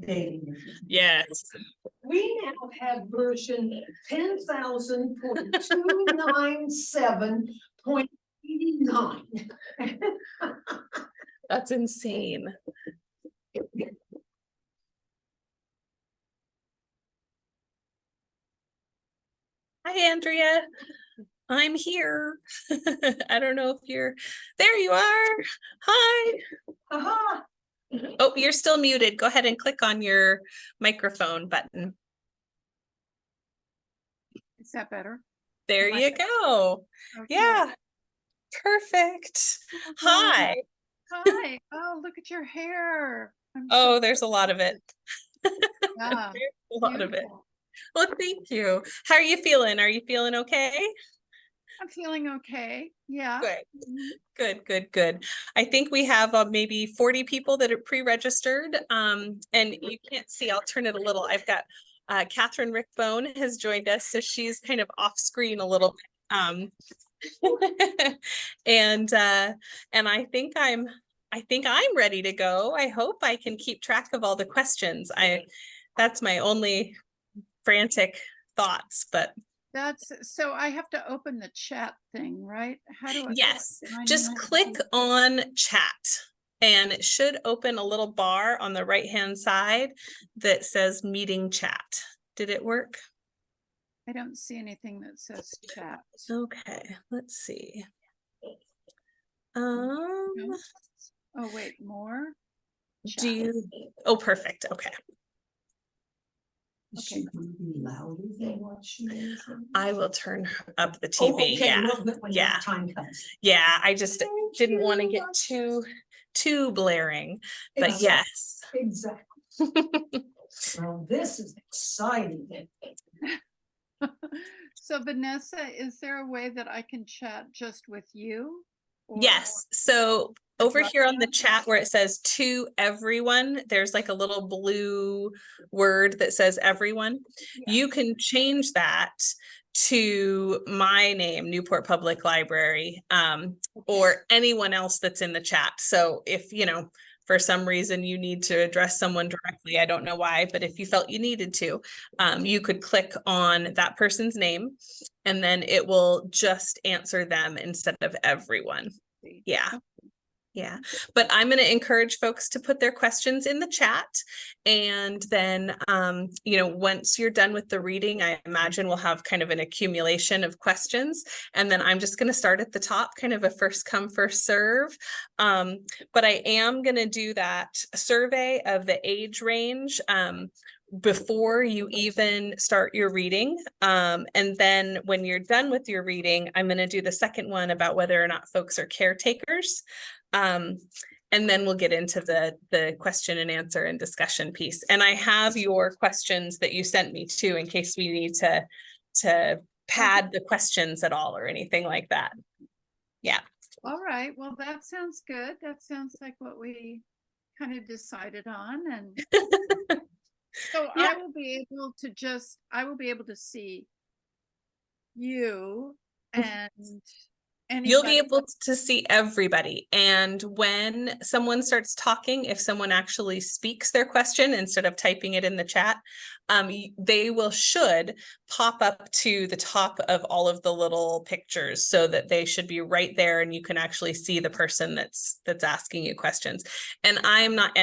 updating. Yes. We now have version 10,297.89. That's insane. Hi, Andrea. I'm here. I don't know if you're there. You are. Hi. Aha. Oh, you're still muted. Go ahead and click on your microphone button. Is that better? There you go. Okay. Yeah. Perfect. Hi. Hi. Oh, look at your hair. Oh, there's a lot of it. Yeah, There's a lot of it. beautiful. Well, thank you. How are you feeling? Are you feeling okay? I'm feeling okay. Yeah. Good. Mhm. Good, good, good. I think we have maybe 40 people that are pre-registered. And you can't see, I'll turn it a little. I've got Catherine Rickbone has joined us, so she's kind of off screen a little bit. And I think I'm ready to go. I hope I can keep track of all the questions. That's my only frantic thoughts, but That's so I have to open the chat thing, right? How do I? yes, do I just know? click on chat and it should open a little bar on the right hand side that says meeting chat. Did it work? I don't see anything that says chat. Okay, let's see. No? Oh, wait, more? Do Chat. you, oh, perfect. Okay. Is she gonna be louder than what she is? I will turn up the Oh, TV. okay, a Yeah. little bit when Yeah. that time comes. Yeah, I just didn't want to get too blaring, but Exactly. yes. Exactly. Well, this is exciting. So Vanessa, is there a way that I can chat just with you? Or- Yes. So over drop here on the down? chat where it says to everyone, there's like a little blue word that says everyone. Yeah. You can change that to my name, Newport Public Library, or anyone else that's in the chat. So if, for some reason you need to address someone directly, I don't know why, but if you felt you needed to, you could click on that person's name and then it will just answer them instead of everyone. Yeah. Yeah, but I'm going to encourage folks to put their questions in the chat. And then, once you're done with the reading, I imagine we'll have kind of an accumulation of questions. And then I'm just going to start at the top, kind of a first come, first serve. But I am going to do that survey of the age range before you even start your reading. And then when you're done with your reading, I'm going to do the second one about whether or not folks are caretakers. And then we'll get into the question and answer and discussion piece. And I have your questions that you sent me too, in case we need to pad the questions at all or anything like that. Yeah. All right. Well, that sounds good. That sounds like what we kind of decided on. And so Yeah. I will be able to see you and anybody. You'll be able to see everybody. And when someone starts talking, if someone actually speaks their question instead of typing it in the chat, they should pop up to the top of all of the little pictures so that they should be right there and you can actually see the person that's asking you questions. And I'm not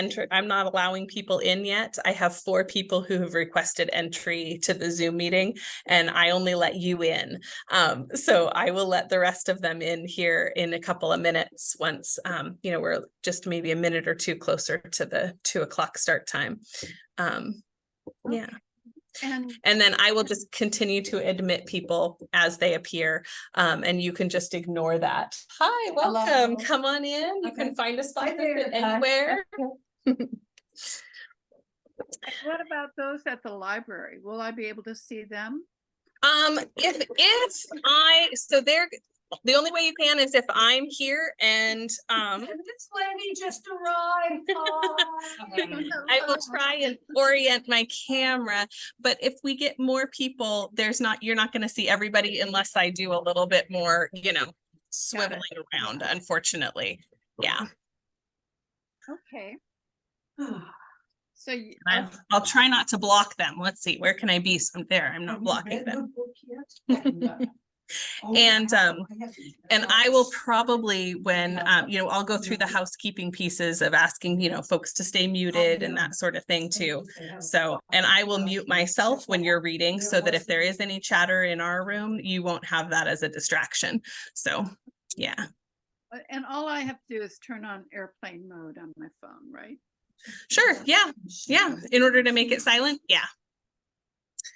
allowing people in yet. I have 4 people who have requested entry to the Zoom meeting and I only let you in. So I will let the rest of them in here in a couple of minutes once, we're just maybe a minute or 2 closer to the 2 o'clock start time. Yeah. And then I will just continue to admit people as they appear. And you can just ignore that. Hi, welcome. Hello. Come on in. You can find a spot to sit anywhere. What about those at the library? Will I be able to see them? The only way you can is if I'm here and This lady just arrived. I will try and orient my camera, but if we get more people, you're not going to see everybody unless I do a little bit more, swiveling around, unfortunately. Yeah. Okay. So you, I'll try not to block them. Let's see, where can I be? So there, I'm not blocking them. And I will probably, when you know, I'll go through the housekeeping pieces of asking, you know, folks to stay muted and that sort of thing too. So, and I will mute myself when you're reading so that if there is any chatter in our room, you won't have that as a distraction. So, yeah. and all I have to do is turn on airplane mode on my phone, right? Sure. Yeah. Yeah. In order to make it silent. Yeah.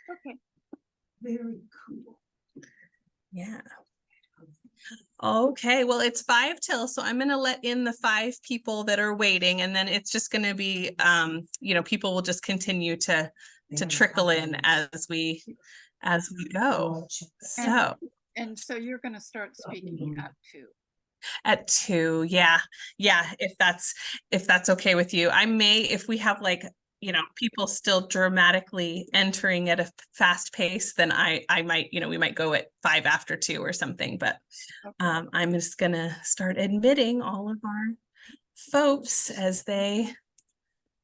Okay. Very cool. Yeah. Okay, well, it's 5 till, so I'm gonna let in the 5 people that are waiting, and then it's just gonna be, you know, people will just continue to trickle in as we go. So And so you're going to start speaking at 2. at 2, yeah, if that's okay with you. I may, if we have like, you know, people still dramatically entering at a fast pace, then I might, you know, we might go at 5 after 2 or something, but I'm just gonna start admitting all of our folks as they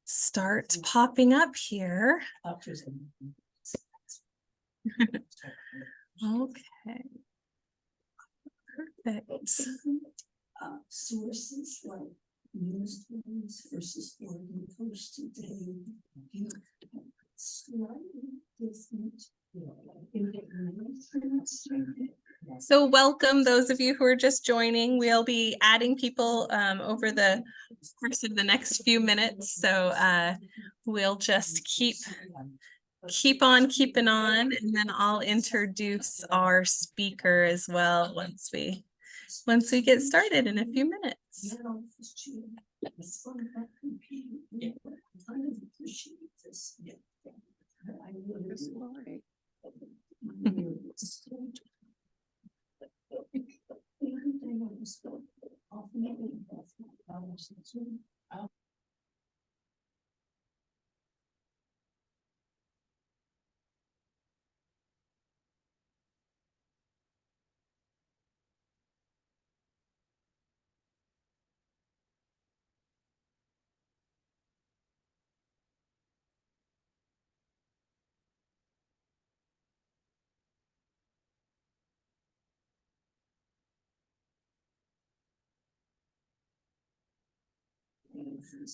start popping up here. Okay. Perfect. Sources like news versus Oregon Post today. Slightly different. So welcome those of you who are just joining. We'll be adding people over the course of the next few minutes. So we'll just keep on keeping on, and then I'll introduce our speaker as well once we get started in a few minutes.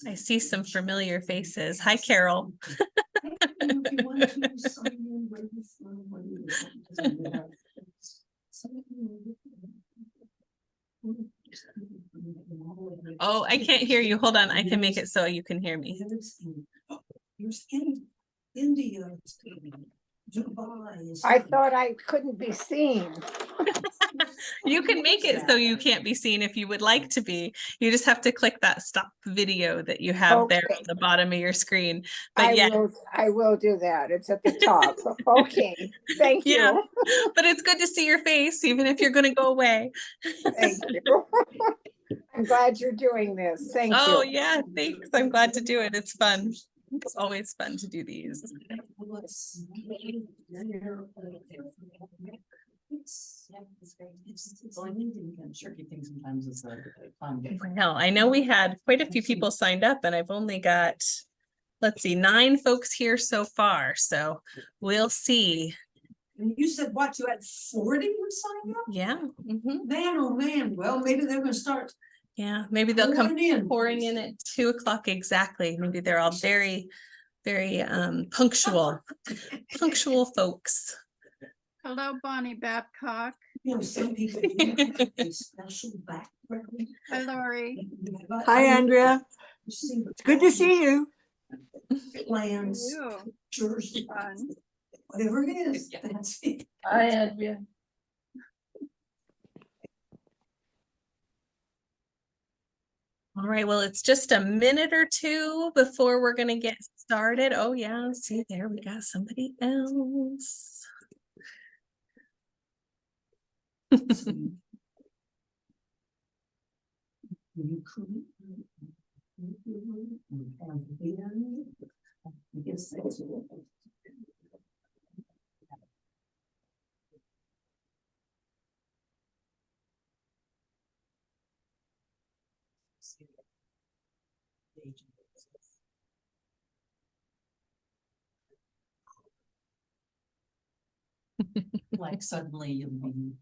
I see some familiar faces. Hi, Carol. Oh, I can't hear you. Hold on. I can make it so you can hear me. Here's India. I thought I couldn't be seen. You can make it so you can't be seen if you would like to be. You just have to click that stop video that you have there Okay. on the bottom of your screen. But I will do that. It's at the top. Okay. Thank yeah, you. but it's good to see your face, even if you're going to go away. Thank you. I'm glad you're doing this. Thank Oh, you. yeah, thanks. I'm glad to do it. It's fun. It's always fun to do these. Well, I know we had quite a few people signed up, and I've only got, let's see, 9 folks here so far. So we'll see. And you said what, you had 40 would sign up? Yeah. Mhm. Man, oh man, well, maybe they're gonna start. Yeah, maybe they'll come pouring in please. at 2 o'clock exactly. Maybe they're all very, very punctual folks. Hello, Bonnie Babcock. You know, some people have a special background. Hi, Lori. Hi, Andrea. It's Good to see you. Plans, You. Jersey, Fun. whatever it is, that's it. Hi, Andrea. All right, well, it's just a minute or 2 before we're going to get started. Oh, yeah, see there, we got somebody else. You could have been, I guess that's it. like suddenly you'll be.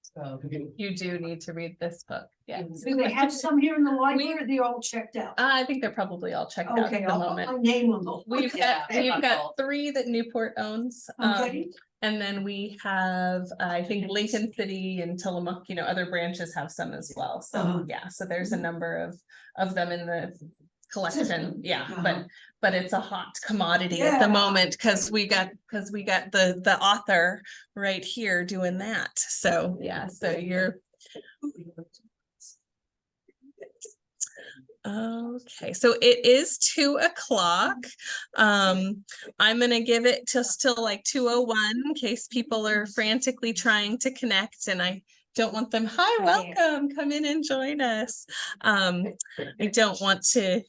So, You do need to read this book. Yes. do they have some here in the library, or they all checked out? I think they're probably all checked out Okay, at the I'll moment. name them. though. We've got 3 that Newport owns. Okay. And then we have, I think Lincoln City and Tillamook, other branches have some as well. So Uh-huh. yeah, so there's a number of them in the collection. Yeah, Uh-huh. but it's a hot commodity at the Yeah. moment because we got the author right here doing that. So yeah, so you're okay. So it is 2:00. I'm gonna give it just till like 2:01 in case people are frantically trying to connect, and I don't want them. Hi, welcome. Come in and join us. I don't want to,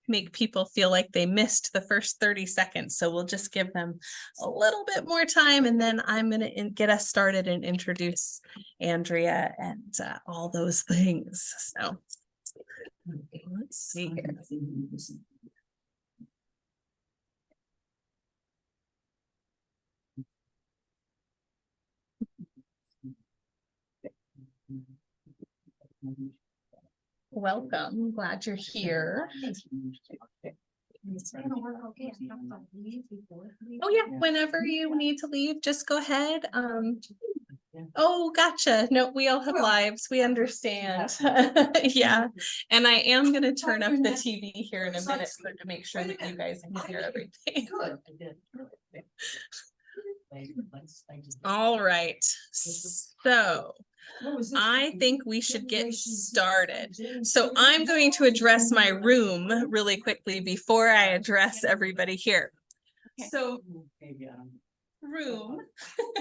make people feel like they missed the first 30 seconds. So we'll just give them a little bit more time, and then I'm going to get us started and introduce Andrea and all those things. So let's see here. Welcome. Glad you're here. Oh yeah, whenever you need to leave, just go ahead. Oh, gotcha. No, we all have lives. We understand. Yeah. And I am going to turn up the TV here in a minute to make sure that you guys can hear everything. Good. All right. So I think we should get started. So I'm going to address my room really quickly before I address everybody here. So room.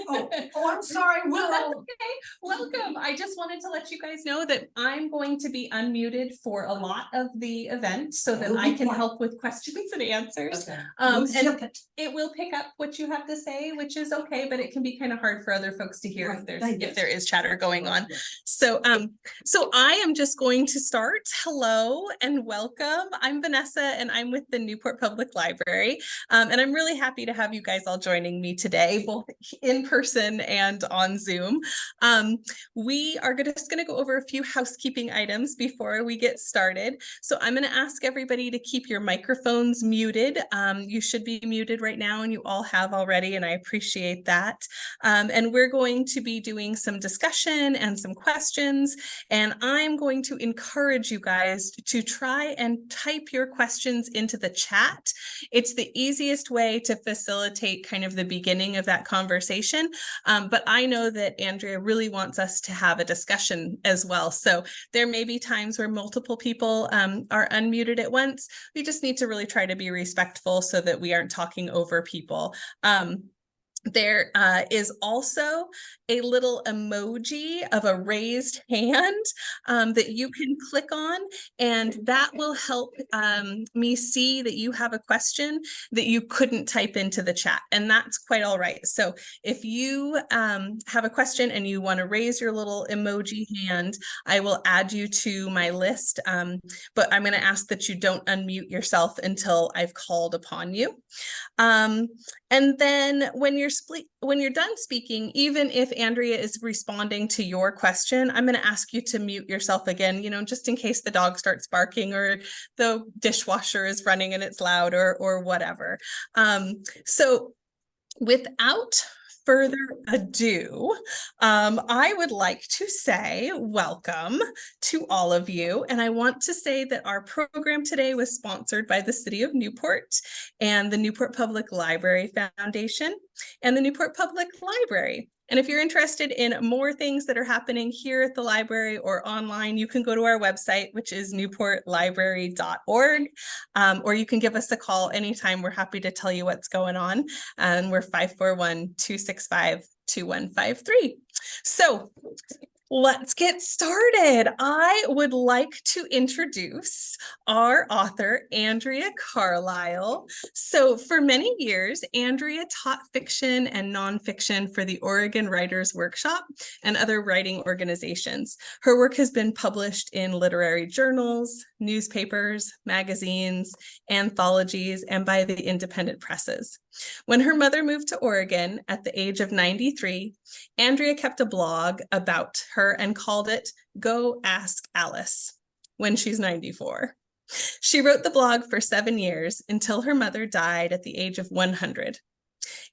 Oh, I'm sorry, Willow. Okay, welcome. I just wanted to let you guys know that I'm going to be unmuted for a lot of the event so that I can help with questions and answers. Okay. And it will pick up what you have to say, which is okay, but it can be kind of hard for other folks to hear if there is chatter going on. So I am just going to start. Hello and welcome. I'm Vanessa and I'm with the Newport Public Library. And I'm really happy to have you guys all joining me today, both in person and on Zoom. We are just going to go over a few housekeeping items before we get started. So I'm going to ask everybody to keep your microphones muted. You should be muted right now, and you all have already, and I appreciate that. And we're going to be doing some discussion and some questions, and I'm going to encourage you guys to try and type your questions into the chat. It's the easiest way to facilitate kind of the beginning of that conversation. But I know that Andrea really wants us to have a discussion as well. So there may be times where multiple people are unmuted at once. We just need to really try to be respectful so that we aren't talking over people. There is also a little emoji of a raised hand that you can click on, and that will help me see that you have a question that you couldn't type into the chat, and that's quite all right. So if you have a question and you want to raise your little emoji hand, I will add you to my list, but I'm going to ask that you don't unmute yourself until I've called upon you. And then when you're done speaking, even if Andrea is responding to your question, I'm going to ask you to mute yourself again, just in case the dog starts barking or the dishwasher is running and it's loud or whatever. So without further ado, I would like to say welcome to all of you. And I want to say that our program today was sponsored by the City of Newport and the Newport Public Library Foundation and the Newport Public Library. And if you're interested in more things that are happening here at the library or online, you can go to our website, which is newportlibrary.org, or you can give us a call anytime. We're happy to tell you what's going on. And we're 541-265-2153. So Let's get started. I would like to introduce our author, Andrea Carlisle. So for many years, Andrea taught fiction and nonfiction for the Oregon Writers Workshop and other writing organizations. Her work has been published in literary journals, newspapers, magazines, anthologies, and by the independent presses. When her mother moved to Oregon at the age of 93, Andrea kept a blog about her and called it Go Ask Alice when she's 94. She wrote the blog for 7 years until her mother died at the age of 100.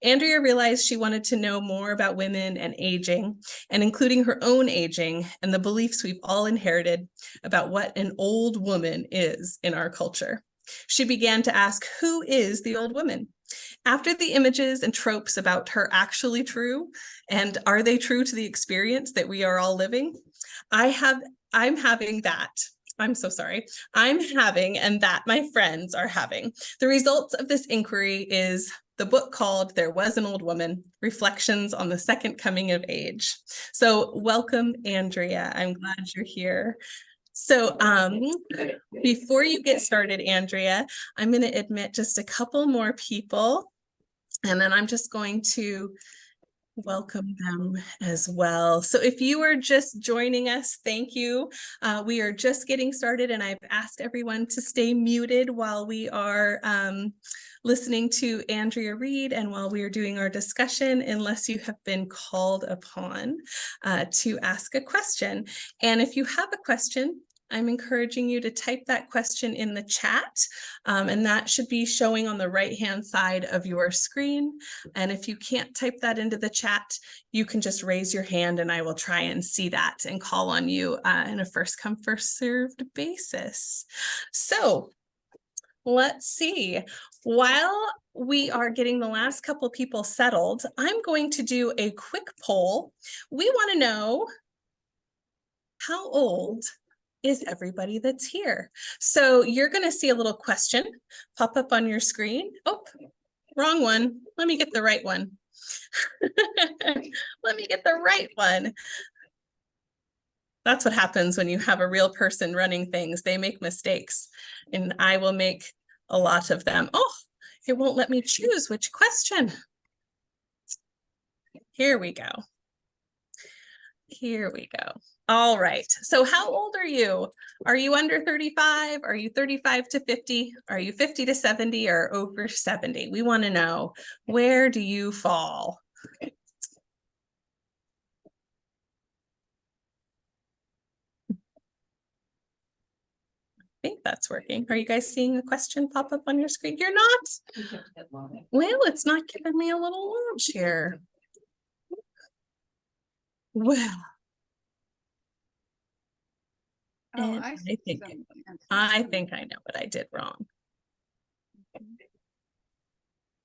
Andrea realized she wanted to know more about women and aging, and including her own aging and the beliefs we've all inherited about what an old woman is in our culture. She began to ask, who is the old woman? After the images and tropes about her actually true, and are they true to the experience that we are all living? I'm having that. I'm so sorry. I'm having, and that my friends are having. The results of this inquiry is the book called There Was an Old Woman, Reflections on the Second Coming of Age. So welcome, Andrea. I'm glad you're here. So before you get started, Andrea, I'm going to admit just a couple more people, and then I'm just going to welcome them as well. So if you are just joining us, thank you. We are just getting started, and I've asked everyone to stay muted while we are listening to Andrea read and while we are doing our discussion, unless you have been called upon to ask a question. And if you have a question, I'm encouraging you to type that question in the chat, and that should be showing on the right-hand side of your screen. And if you can't type that into the chat, you can just raise your hand and I will try and see that and call on you in a first come, first served basis. So let's see. While we are getting the last couple people settled, I'm going to do a quick poll. We want to know, how old is everybody that's here? So you're going to see a little question pop up on your screen. Oh, wrong one. Let me get the right one. Let me get the right one. That's what happens when you have a real person running things. They make mistakes, and I will make a lot of them. Oh, it won't let me choose which question. Here we go. Here we go. All right. So how old are you? Are you under 35? Are you 35 to 50? Are you 50 to 70 or over 70? We want to know, where do you fall? I think that's working. Are you guys seeing a question pop up on your screen? You're not? Well, it's not giving me a little launch here. Well. Oh, And I I think something. I know what I did wrong.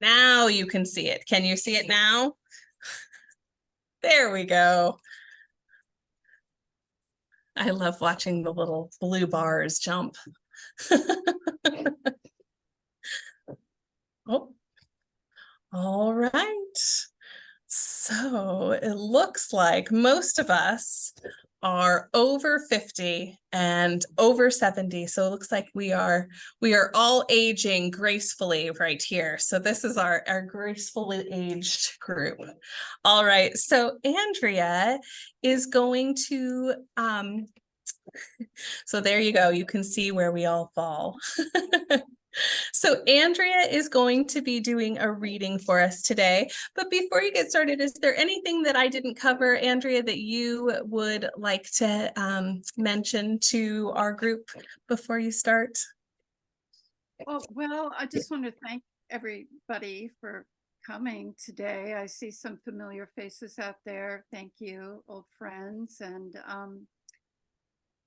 Now you can see it. Can you see it now? There we go. I love watching the little blue bars jump. Oh, all right. So it looks like most of us are over 50 and over 70. So it looks like we are all aging gracefully right here. So this is our gracefully aged group. All right. So Andrea is going to so there you go. You can see where we all fall. So Andrea is going to be doing a reading for us today. But before you get started, is there anything that I didn't cover, Andrea, that you would like to mention to our group before you start? Oh, well, I just want to thank everybody for coming today. I see some familiar faces out there. Thank you, old friends. And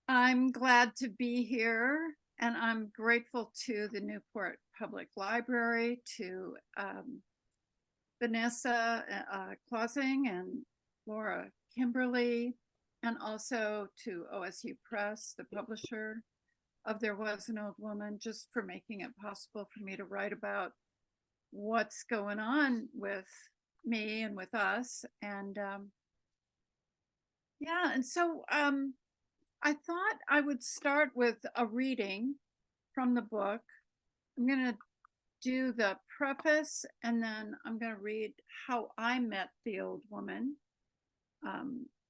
I'm glad to be here. And I'm grateful to the Newport Public Library, to Vanessa Clausing and Laura Kimberly, and also to OSU Press, the publisher of There Was an Old Woman, just for making it possible for me to write about what's going on with me and with us. And Yeah, and so I thought I would start with a reading from the book. I'm going to do the preface, and then I'm going to read how I met the old woman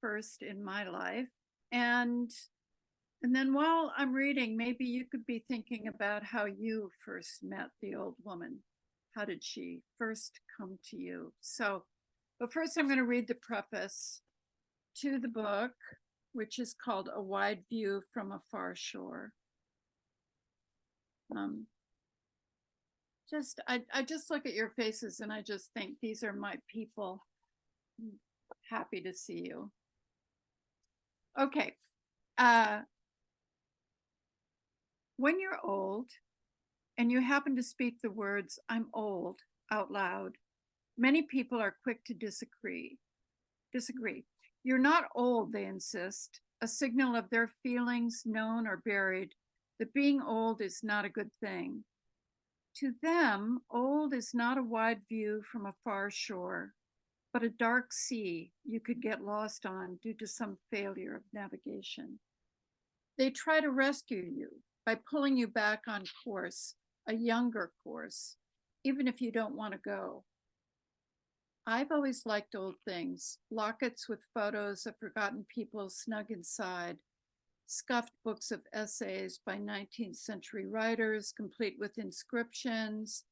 first in my life. And then while I'm reading, maybe you could be thinking about how you first met the old woman. How did she first come to you? So, but first I'm going to read the preface to the book, which is called A Wide View from a Far Shore. I just look at your faces and I just think these are my people. Happy to see you. Okay. When you're old and you happen to speak the words "I'm old" out loud, many people are quick to disagree. You're not old, they insist, a signal of their feelings, known or buried, that being old is not a good thing. To them, old is not a wide view from a far shore, but a dark sea you could get lost on due to some failure of navigation. They try to rescue you by pulling you back on course, a younger course, even if you don't want to go. I've always liked old things, lockets with photos of forgotten people snug inside, scuffed books of essays by 19th century writers, complete with inscriptions.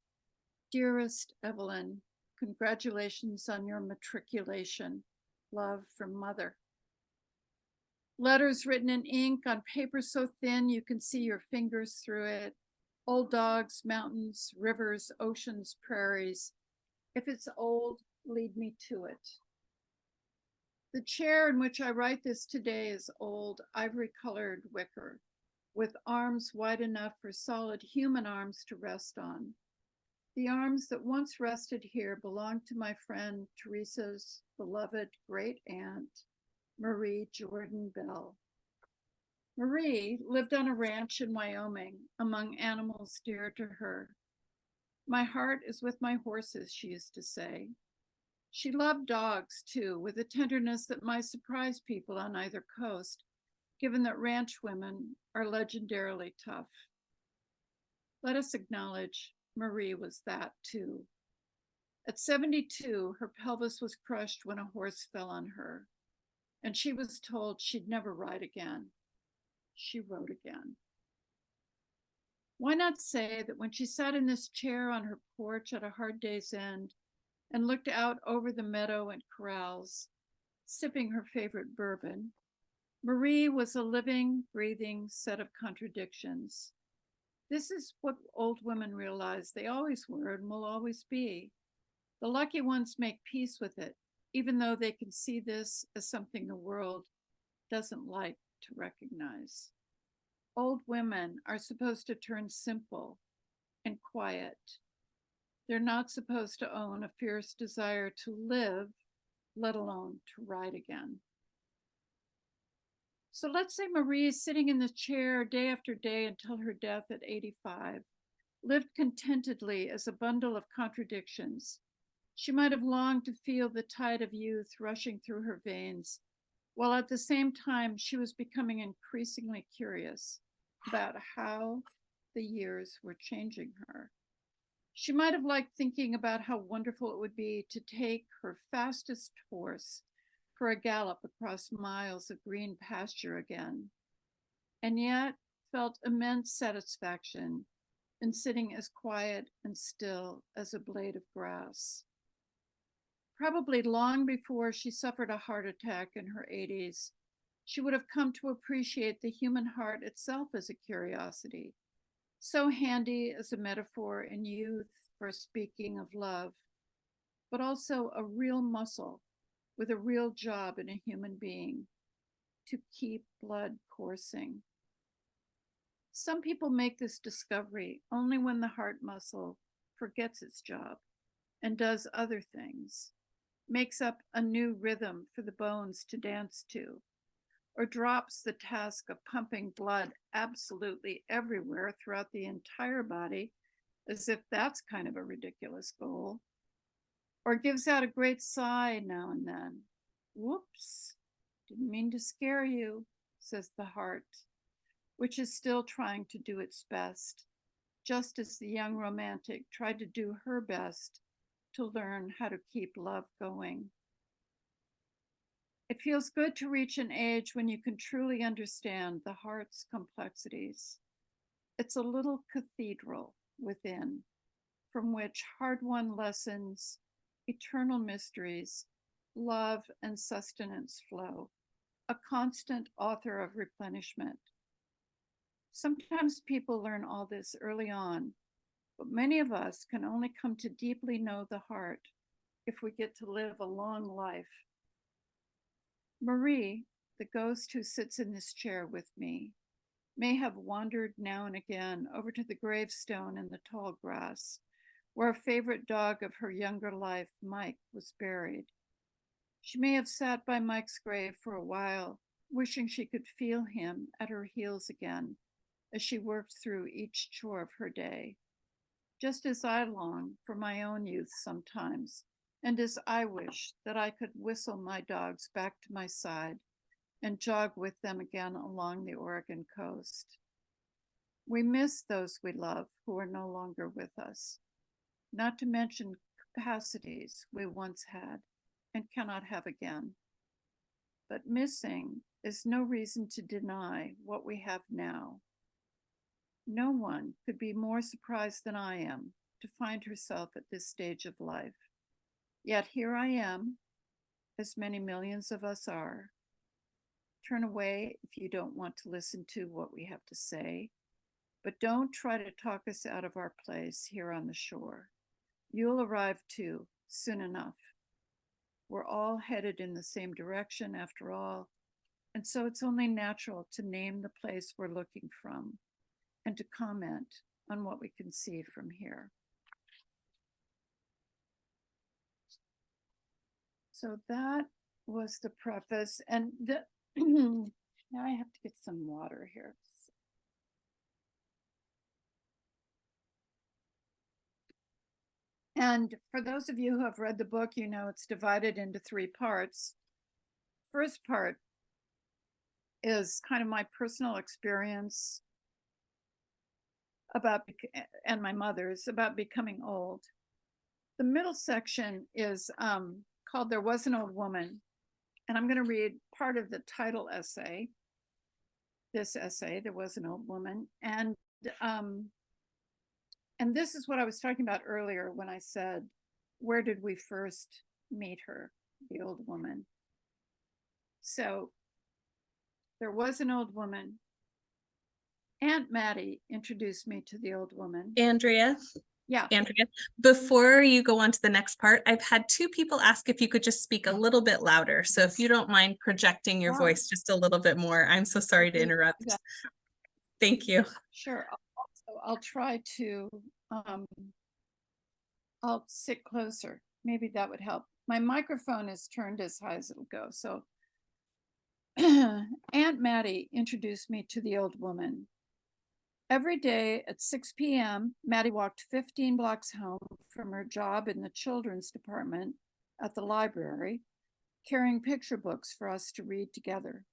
Dearest Evelyn, congratulations on your matriculation. Love from Mother. Letters written in ink on paper so thin you can see your fingers through it. Old dogs, mountains, rivers, oceans, prairies. If it's old, lead me to it. The chair in which I write this today is old, ivory-colored wicker, with arms wide enough for solid human arms to rest on. The arms that once rested here belonged to my friend Teresa's beloved great aunt, Marie Jordan Bell. Marie lived on a ranch in Wyoming among animals dear to her. My heart is with my horses, she used to say. She loved dogs too, with a tenderness that might surprise people on either coast, given that ranch women are legendarily tough. Let us acknowledge Marie was that too. At 72, her pelvis was crushed when a horse fell on her, and she was told she'd never ride again. She rode again. Why not say that when she sat in this chair on her porch at a hard day's end and looked out over the meadow and corrals, sipping her favorite bourbon, Marie was a living, breathing set of contradictions. This is what old women realize they always were and will always be. The lucky ones make peace with it, even though they can see this as something the world doesn't like to recognize. Old women are supposed to turn simple and quiet. They're not supposed to own a fierce desire to live, let alone to ride again. So let's say Marie is sitting in the chair day after day until her death at 85, lived contentedly as a bundle of contradictions. She might have longed to feel the tide of youth rushing through her veins, while at the same time she was becoming increasingly curious about how the years were changing her. She might have liked thinking about how wonderful it would be to take her fastest horse for a gallop across miles of green pasture again, and yet felt immense satisfaction in sitting as quiet and still as a blade of grass. Probably long before she suffered a heart attack in her 80s, she would have come to appreciate the human heart itself as a curiosity, so handy as a metaphor in youth for speaking of love, but also a real muscle with a real job in a human being, to keep blood coursing. Some people make this discovery only when the heart muscle forgets its job and does other things, makes up a new rhythm for the bones to dance to, or drops the task of pumping blood absolutely everywhere throughout the entire body, as if that's kind of a ridiculous goal, or gives out a great sigh now and then. Whoops, Didn't mean to scare you, says the heart, which is still trying to do its best, just as the young romantic tried to do her best to learn how to keep love going. It feels good to reach an age when you can truly understand the heart's complexities. It's a little cathedral within, from which hard-won lessons, eternal mysteries, love and sustenance flow, a constant author of replenishment. Sometimes people learn all this early on, but many of us can only come to deeply know the heart if we get to live a long life. Marie, the ghost who sits in this chair with me, may have wandered now and again over to the gravestone in the tall grass, where a favorite dog of her younger life, Mike, was buried. She may have sat by Mike's grave for a while, wishing she could feel him at her heels again as she worked through each chore of her day, just as I long for my own youth sometimes, and as I wish that I could whistle my dogs back to my side and jog with them again along the Oregon coast. We miss those we love who are no longer with us, not to mention capacities we once had and cannot have again. But missing is no reason to deny what we have now. No one could be more surprised than I am to find herself at this stage of life. Yet here I am, as many millions of us are. Turn away if you don't want to listen to what we have to say, but don't try to talk us out of our place here on the shore. You'll arrive too, soon enough. We're all headed in the same direction after all, and so it's only natural to name the place we're looking from and to comment on what we can see from here. So that was the preface, and now I have to get some water here. And for those of you who have read the book, you know it's divided into 3 parts. First part is kind of my personal experience about, and my mother's, about becoming old. The middle section is called There Was an Old Woman. And I'm going to read part of the title essay, this essay, There Was an Old Woman. And this is what I was talking about earlier when I said, where did we first meet her, the old woman? So there was an old woman. Aunt Maddie introduced me to the old woman. Andrea, Yeah. before you go on to the next part, I've had 2 people ask if you could just speak a little bit louder. So if you don't mind projecting your voice just a little bit more, I'm so sorry to interrupt. Thank you. Sure. I'll try to, I'll sit closer. Maybe that would help. My microphone is turned as high as it'll go. So Aunt Maddie introduced me to the old woman. Every day at 6 p.m., Maddie walked 15 blocks home from her job in the children's department at the library, carrying picture books for us to read together.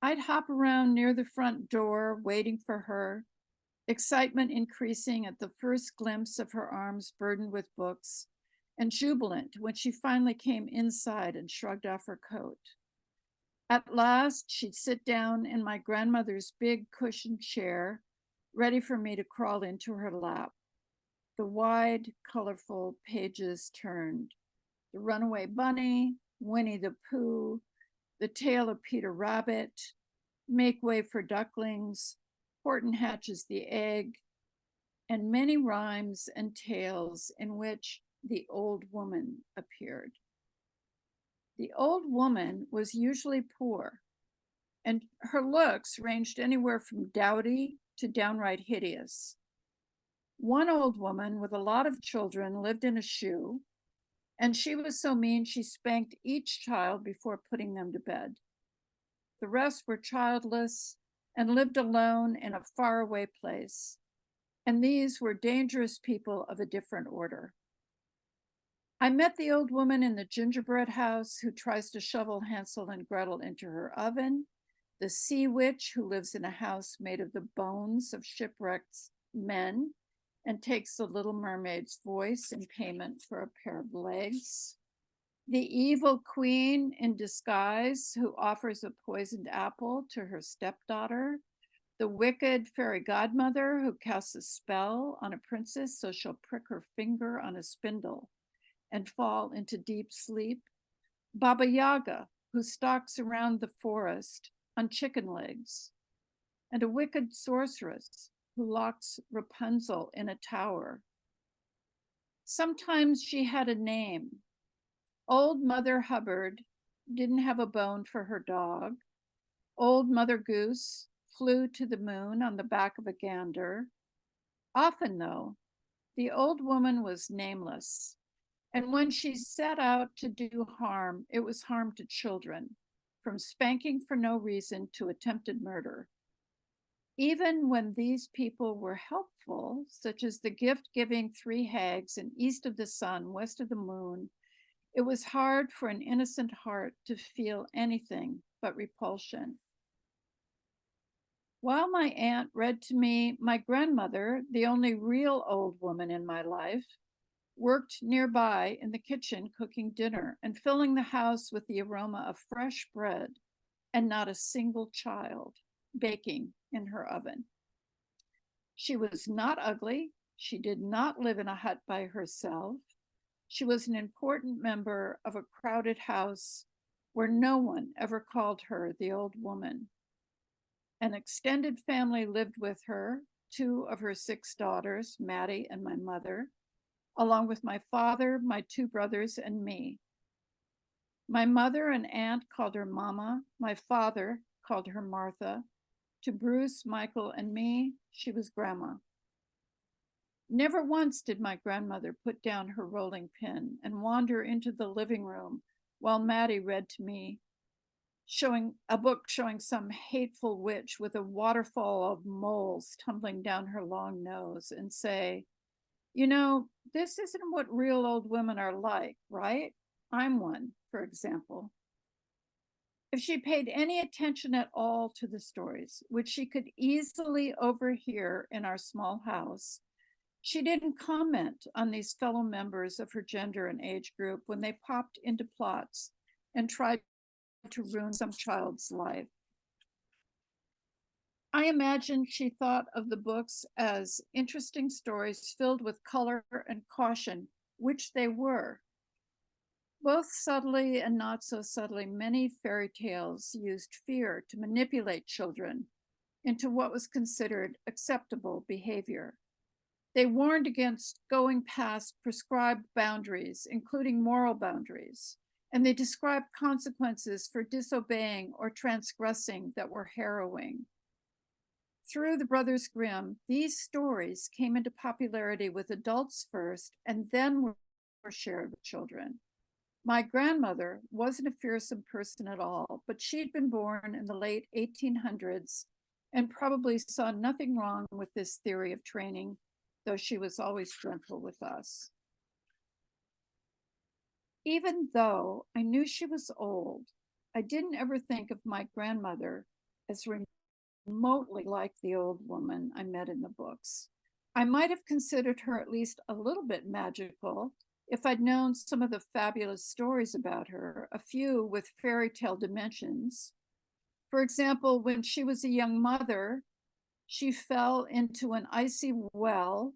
I'd hop around near the front door, waiting for her, excitement increasing at the first glimpse of her arms burdened with books, and jubilant when she finally came inside and shrugged off her coat. At last, she'd sit down in my grandmother's big cushioned chair, ready for me to crawl into her lap. The wide, colorful pages turned. The Runaway Bunny, Winnie the Pooh, The Tale of Peter Rabbit, Make Way for Ducklings, Horton Hatches the Egg, and many rhymes and tales in which the old woman appeared. The old woman was usually poor, and her looks ranged anywhere from dowdy to downright hideous. One old woman with a lot of children lived in a shoe, and she was so mean she spanked each child before putting them to bed. The rest were childless and lived alone in a faraway place, and these were dangerous people of a different order. I met the old woman in the gingerbread house who tries to shovel Hansel and Gretel into her oven, the sea witch who lives in a house made of the bones of shipwrecked men and takes the Little Mermaid's voice in payment for a pair of legs, the evil queen in disguise who offers a poisoned apple to her stepdaughter, the wicked fairy godmother who casts a spell on a princess so she'll prick her finger on a spindle and fall into deep sleep, Baba Yaga who stalks around the forest on chicken legs, and a wicked sorceress who locks Rapunzel in a tower. Sometimes she had a name. Old Mother Hubbard didn't have a bone for her dog. Old Mother Goose flew to the moon on the back of a gander. Often, though, the old woman was nameless. And when she set out to do harm, it was harm to children, from spanking for no reason to attempted murder. Even when these people were helpful, such as the gift-giving three hags in East of the Sun, West of the Moon, it was hard for an innocent heart to feel anything but repulsion. While my aunt read to me, my grandmother, the only real old woman in my life, worked nearby in the kitchen cooking dinner and filling the house with the aroma of fresh bread and not a single child baking in her oven. She was not ugly. She did not live in a hut by herself. She was an important member of a crowded house where no one ever called her the old woman. An extended family lived with her, 2 of her 6 daughters, Maddie and my mother, along with my father, my 2 brothers, and me. My mother and aunt called her Mama. My father called her Martha. To Bruce, Michael, and me, she was Grandma. Never once did my grandmother put down her rolling pin and wander into the living room while Maddie read to me, showing a book showing some hateful witch with a waterfall of moles tumbling down her long nose, and say, "You know, this isn't what real old women are like, right? I'm one, for example." If she paid any attention at all to the stories, which she could easily overhear in our small house, she didn't comment on these fellow members of her gender and age group when they popped into plots and tried to ruin some child's life. I imagine she thought of the books as interesting stories filled with color and caution, which they were. Both subtly and not so subtly, many fairy tales used fear to manipulate children into what was considered acceptable behavior. They warned against going past prescribed boundaries, including moral boundaries, and they described consequences for disobeying or transgressing that were harrowing. Through the Brothers Grimm, these stories came into popularity with adults first and then were shared with children. My grandmother wasn't a fearsome person at all, but she'd been born in the late 1800s and probably saw nothing wrong with this theory of training, though she was always gentle with us. Even though I knew she was old, I didn't ever think of my grandmother as remotely like the old woman I met in the books. I might have considered her at least a little bit magical if I'd known some of the fabulous stories about her, a few with fairy tale dimensions. For example, when she was a young mother, she fell into an icy well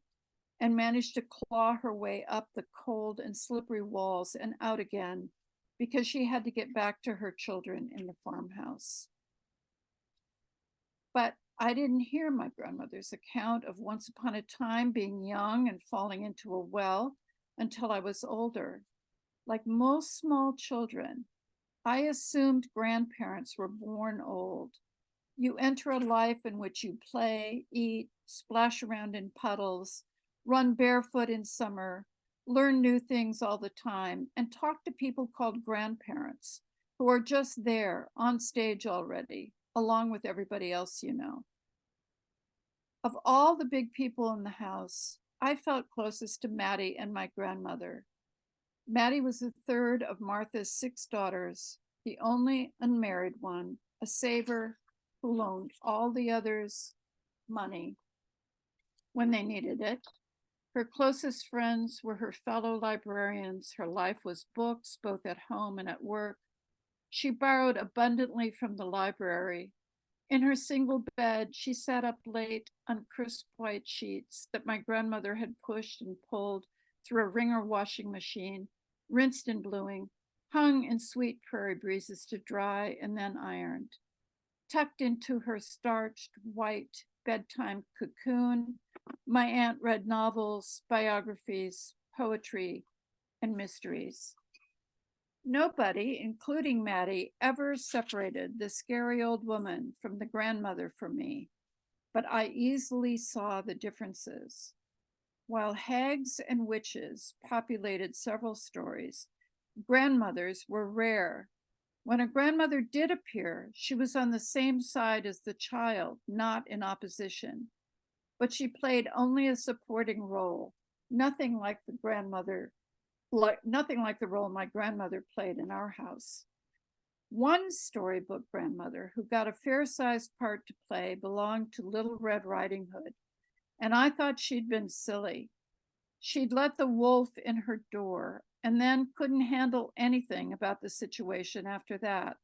and managed to claw her way up the cold and slippery walls and out again because she had to get back to her children in the farmhouse. But I didn't hear my grandmother's account of once upon a time being young and falling into a well until I was older. Like most small children, I assumed grandparents were born old. You enter a life in which you play, eat, splash around in puddles, run barefoot in summer, learn new things all the time, and talk to people called grandparents who are just there on stage already, along with everybody else you know. Of all the big people in the house, I felt closest to Maddie and my grandmother. Maddie was the third of Martha's 6 daughters, the only unmarried one, a saver who loaned all the others money when they needed it. Her closest friends were her fellow librarians. Her life was books, both at home and at work. She borrowed abundantly from the library. In her single bed, she sat up late on crisp white sheets that my grandmother had pushed and pulled through a wringer washing machine, rinsed and bluing, hung in sweet prairie breezes to dry and then ironed. Tucked into her starched white bedtime cocoon, my aunt read novels, biographies, poetry, and mysteries. Nobody, including Maddie, ever separated the scary old woman from the grandmother for me, but I easily saw the differences. While hags and witches populated several stories, grandmothers were rare. When a grandmother did appear, she was on the same side as the child, not in opposition, but she played only a supporting role, nothing like the role my grandmother played in our house. One storybook grandmother who got a fair-sized part to play belonged to Little Red Riding Hood, and I thought she'd been silly. She'd let the wolf in her door and then couldn't handle anything about the situation after that.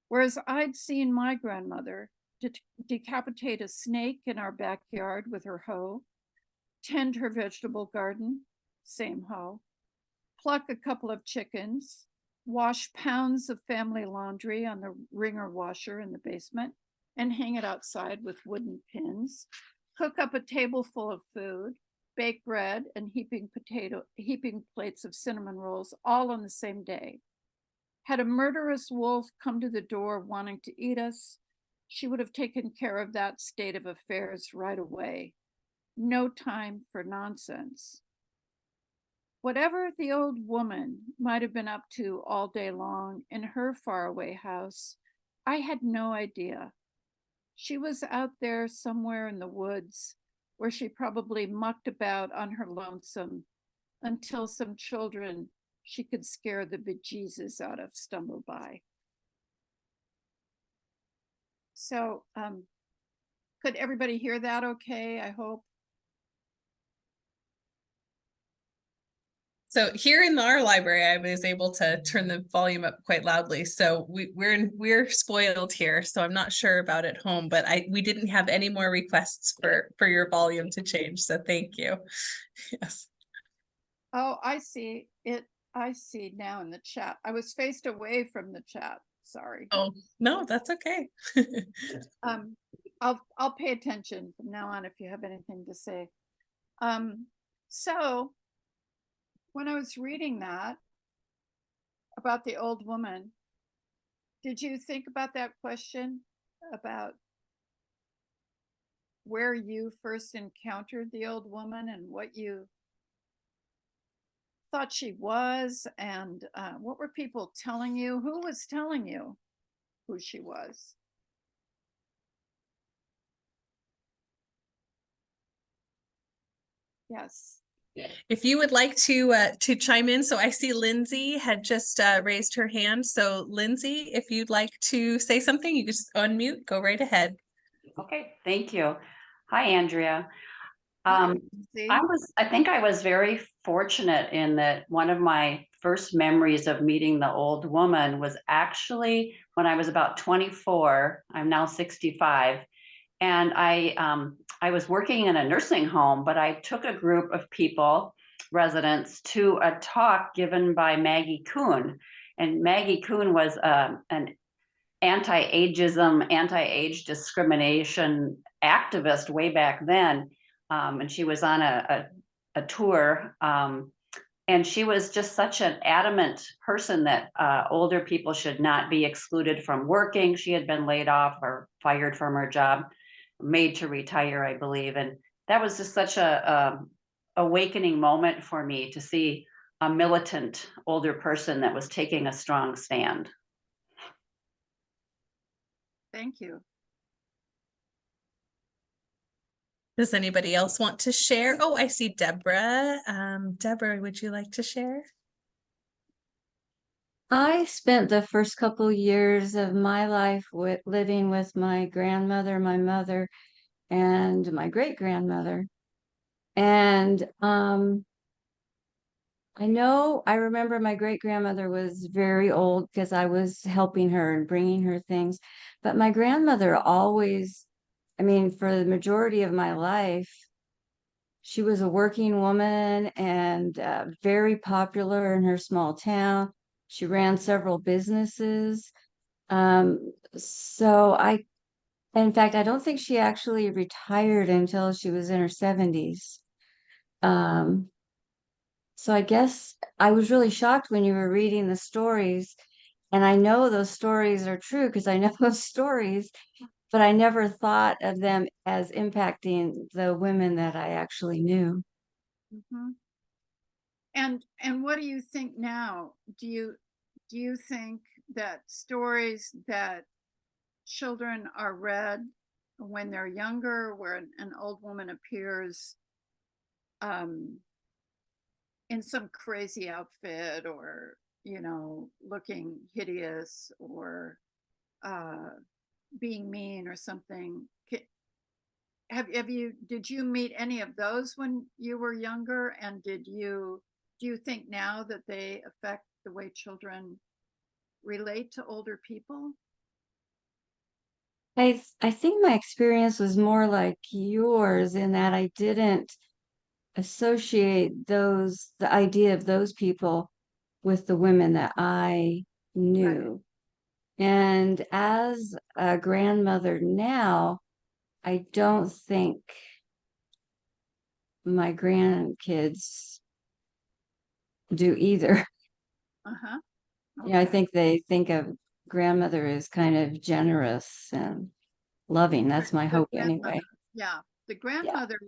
Whereas I'd seen my grandmother decapitate a snake in our backyard with her hoe, tend her vegetable garden, same hoe, pluck a couple of chickens, wash pounds of family laundry on the wringer washer in the basement and hang it outside with wooden pins, cook up a table full of food, bake bread and heaping plates of cinnamon rolls all on the same day. Had a murderous wolf come to the door wanting to eat us, she would have taken care of that state of affairs right away. No time for nonsense. Whatever the old woman might have been up to all day long in her faraway house, I had no idea. She was out there somewhere in the woods where she probably mucked about on her lonesome until some children she could scare the bejesus out of stumbled by. So, could everybody hear that okay, I hope? So here in our library, I was able to turn the volume up quite loudly. So we're spoiled here. So I'm not sure about at home, but we didn't have any more requests for your volume to change. So thank you. Yes. Oh, I see it. I see now in the chat. I was faced away from the chat. Sorry. Oh, no, that's okay. I'll pay attention from now on if you have anything to say. So when I was reading that about the old woman, did you think about that question about where you first encountered the old woman and what you thought she was, and what were people telling you? Who was telling you who she was? Yes. If you would like to chime in, so I see Lindsay had just raised her hand. So Lindsay, if you'd like to say something, you just unmute, go right ahead. Okay, thank you. Hi, Andrea. Hi, I think I was very fortunate in that one of my first memories of meeting the old woman was actually when I was about 24. I'm now 65. And I was working in a nursing home, but I took a group of people, residents, to a talk given by Maggie Kuhn. And Maggie Kuhn was an anti-ageism, anti-age discrimination activist way back then. And she was on a tour. And she was just such an adamant person that older people should not be excluded from working. She had been laid off or fired from her job, made to retire, I believe. And that was just such a awakening moment for me to see a militant older person that was taking a strong stand. Thank you. Does anybody else want to share? Oh, I see Deborah. Deborah, would you like to share? I spent the first couple years of my life living with my grandmother, my mother, and my great grandmother. And I remember my great grandmother was very old because I was helping her and bringing her things. But my grandmother always, I mean, for the majority of my life, she was a working woman and very popular in her small town. She ran several businesses. So in fact, I don't think she actually retired until she was in her 70s. Um, so I guess I was really shocked when you were reading the stories. And I know those stories are true because I know those stories, but I never thought of them as impacting the women that I actually knew. Mhm. And what do you think now? Do you think that stories that children are read when they're younger, where an old woman appears in some crazy outfit, or looking hideous, or being mean or something, did you meet any of those when you were younger, and do you think now that they affect the way children relate to older people? I think my experience was more like yours in that I didn't associate the idea of those people with the women that I knew. And as a grandmother now, I don't think my grandkids do either. Uh-huh. Yeah, I Okay. think they think of grandmother as kind of generous and loving. That's my The hope grandmother, anyway. yeah, the Yeah. grandmother,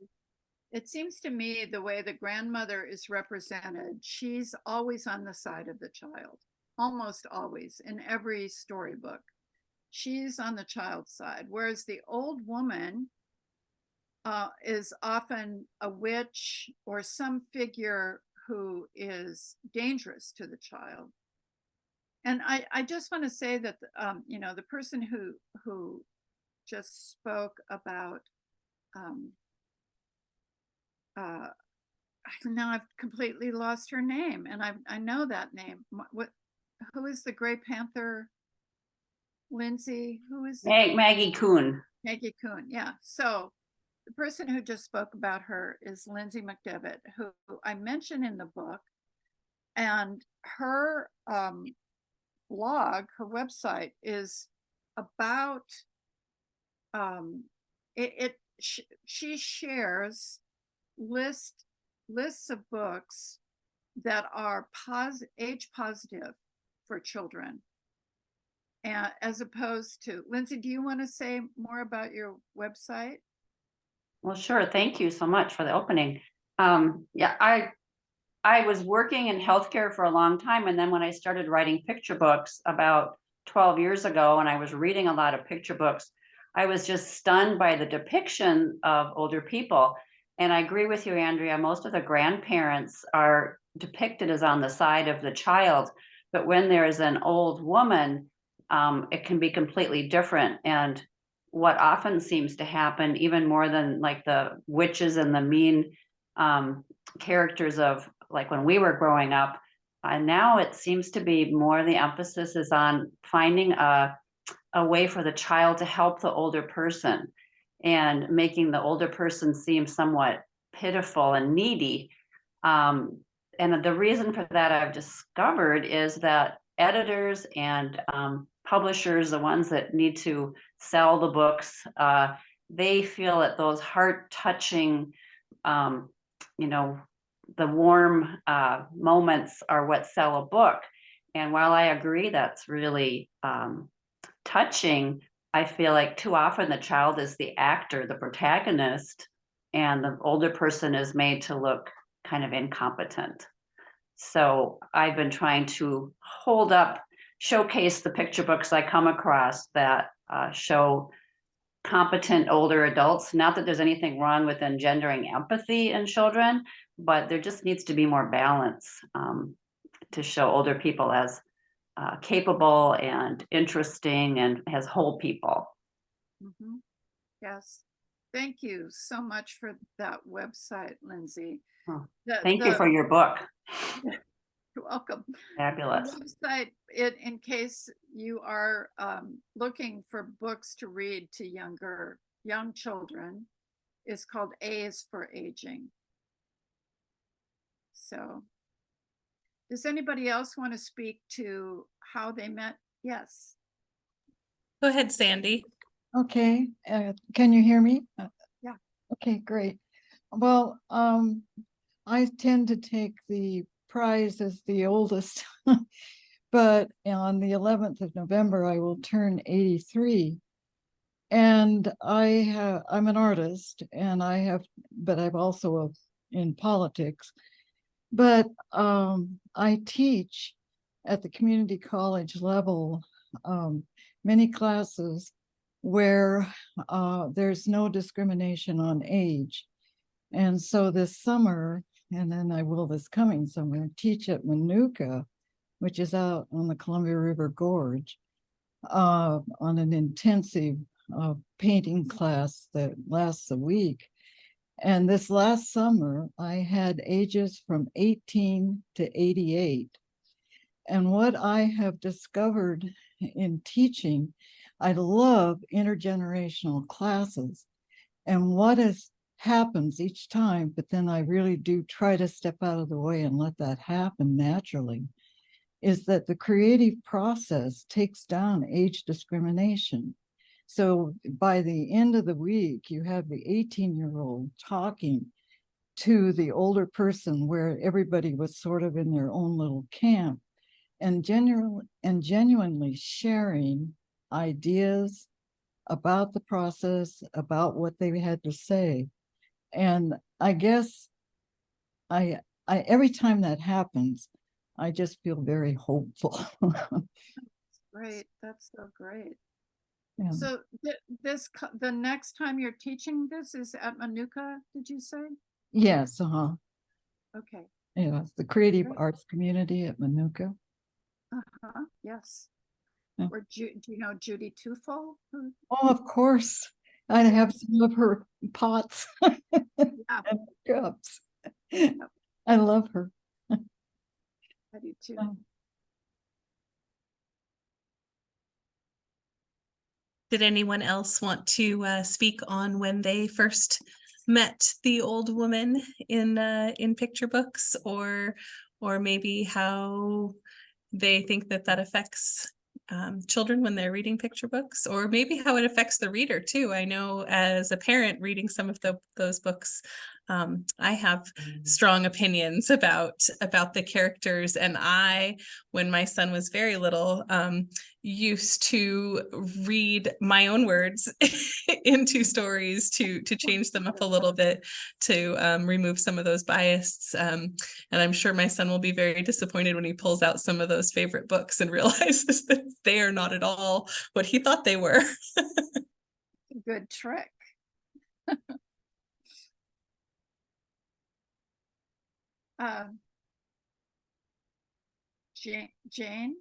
it seems to me the way the grandmother is represented, she's always on the side of the child, almost always in every storybook. She's on the child's side, whereas the old woman is often a witch or some figure who is dangerous to the child. And I just want to say that the person who just spoke about uh, now I've completely lost her name, and I know that name. Who is the Gray Panther? Lindsay, who is Maggie Kuhn. Maggie Kuhn? Yeah. So the person who just spoke about her is Lindsay McDevitt, who I mention in the book, and her blog, her website is about she shares lists of books that are age positive for children, and as opposed to, Lindsay, do you want to say more about your website? Well, sure. Thank you so much for the opening. Yeah, I was working in healthcare for a long time. And then when I started writing picture books about 12 years ago, and I was reading a lot of picture books, I was just stunned by the depiction of older people. And I agree with you, Andrea, most of the grandparents are depicted as on the side of the child. But when there's an old woman, it can be completely different. And what often seems to happen, even more than like the witches and the mean characters of like when we were growing up, and now it seems to be more the emphasis is on finding a way for the child to help the older person and making the older person seem somewhat pitiful and needy. And the reason for that I've discovered is that editors and publishers, the ones that need to sell the books, they feel that those heart-touching, you know, the warm moments are what sell a book. And while I agree that's really touching, I feel like too often the child is the actor, the protagonist, and the older person is made to look kind of incompetent. So I've been trying to showcase the picture books I come across that show competent older adults. Not that there's anything wrong with engendering empathy in children, but there just needs to be more balance to show older people as capable and interesting and has whole people. Mhm. Yes. Thank you so much for that website, Lindsay. Oh, The- Thank you the- for your book. You're welcome. Fabulous. The website, in case you are looking for books to read to young children, is called A is for Aging. So, does anybody else want to speak to how they met? Yes. Go ahead, Sandy. Okay, can you hear me? Yeah. Okay, great. Well, I tend to take the prize as the oldest, but on the 11th of November, I will turn 83. And I'm an artist, and but I've also in politics. But I teach at the community college level many classes where there's no discrimination on age. And so this summer, and then I will this coming summer, teach at Manuka, which is out on the Columbia River Gorge, on an intensive painting class that lasts a week. And this last summer, I had ages from 18 to 88. And what I have discovered in teaching, I love intergenerational classes. And what happens each time, but then I really do try to step out of the way and let that happen naturally, is that the creative process takes down age discrimination. So by the end of the week, you have the 18-year-old talking to the older person where everybody was sort of in their own little camp and genuinely sharing ideas about the process, about what they had to say. And I guess I every time that happens, I just feel very hopeful. Great. That's so great. Yeah. So the next time you're teaching this is at Manuka, did you say? Yes, Okay. yeah, it's the creative Great. arts community at Manuka. Yes. Yeah. Or do you know Judy Tufo? Oh, of course. I have some of her pots and cups. I love her. I do too. Oh. Did anyone else want to speak on when they first met the old woman in picture books, or maybe how they think that affects children when they're reading picture books, or maybe how it affects the reader too? I know as a parent reading some of those books, I have strong opinions about the characters, and when my son was very little, used to read my own words into stories to change them up a little bit, to remove some of those bias. And I'm sure my son will be very disappointed when he pulls out some of those favorite books and realizes that they are not at all what he thought they were. Good trick. Jane?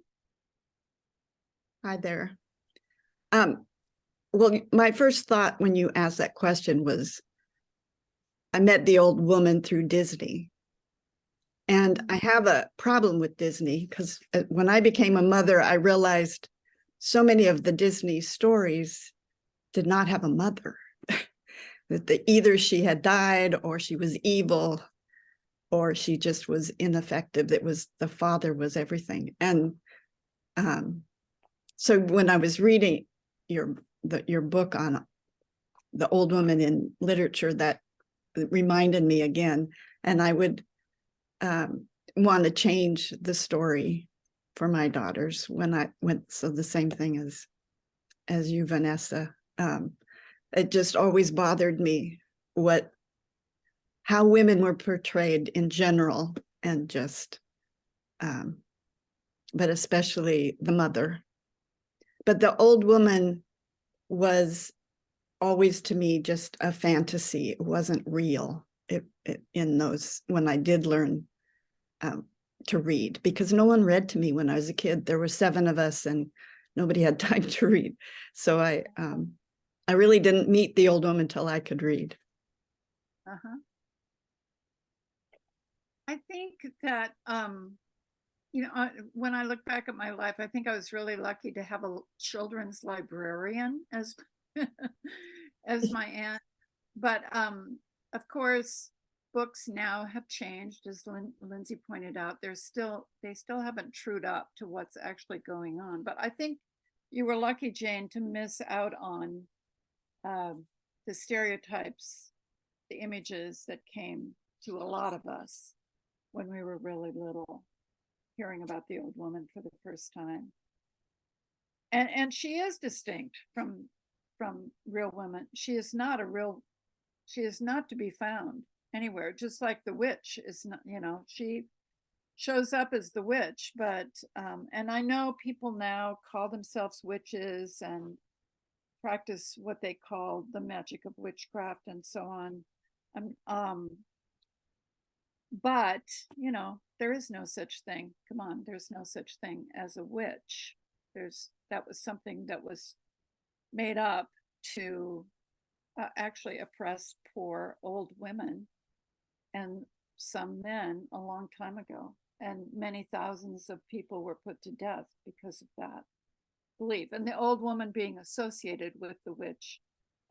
Hi there. Well, my first thought when you asked that question was, I met the old woman through Disney. And I have a problem with Disney because when I became a mother, I realized so many of the Disney stories did not have a mother. That either she had died or she was evil or she just was ineffective. It was the father was everything. And so when I was reading your book on the old woman in literature, that reminded me again, and I would want to change the story for my daughters when I went. So the same thing as you, Vanessa. It just always bothered me how women were portrayed in general, and just but especially the mother. But the old woman was always to me just a fantasy. It wasn't real. In those, when I did learn to read because no one read to me when I was a kid. There were 7 of us and nobody had time to read. So I really didn't meet the old woman till I could read. Uh-huh. I think that, when I look back at my life, I think I was really lucky to have a children's librarian as as my aunt. But of course, books now have changed, as Lindsay pointed out. They still haven't trued up to what's actually going on. But I think you were lucky, Jane, to miss out on the stereotypes, the images that came to a lot of us when we were really little, hearing about the old woman for the first time. And she is distinct from real women. She is not to be found anywhere, just like the witch is not, she shows up as the witch, but and I know people now call themselves witches and practice what they call the magic of witchcraft and so on. But there is no such thing. Come on, there's no such thing as a witch. That was something that was made up to actually oppress poor old women and some men a long time ago. And many thousands of people were put to death because of that belief. And the old woman being associated with the witch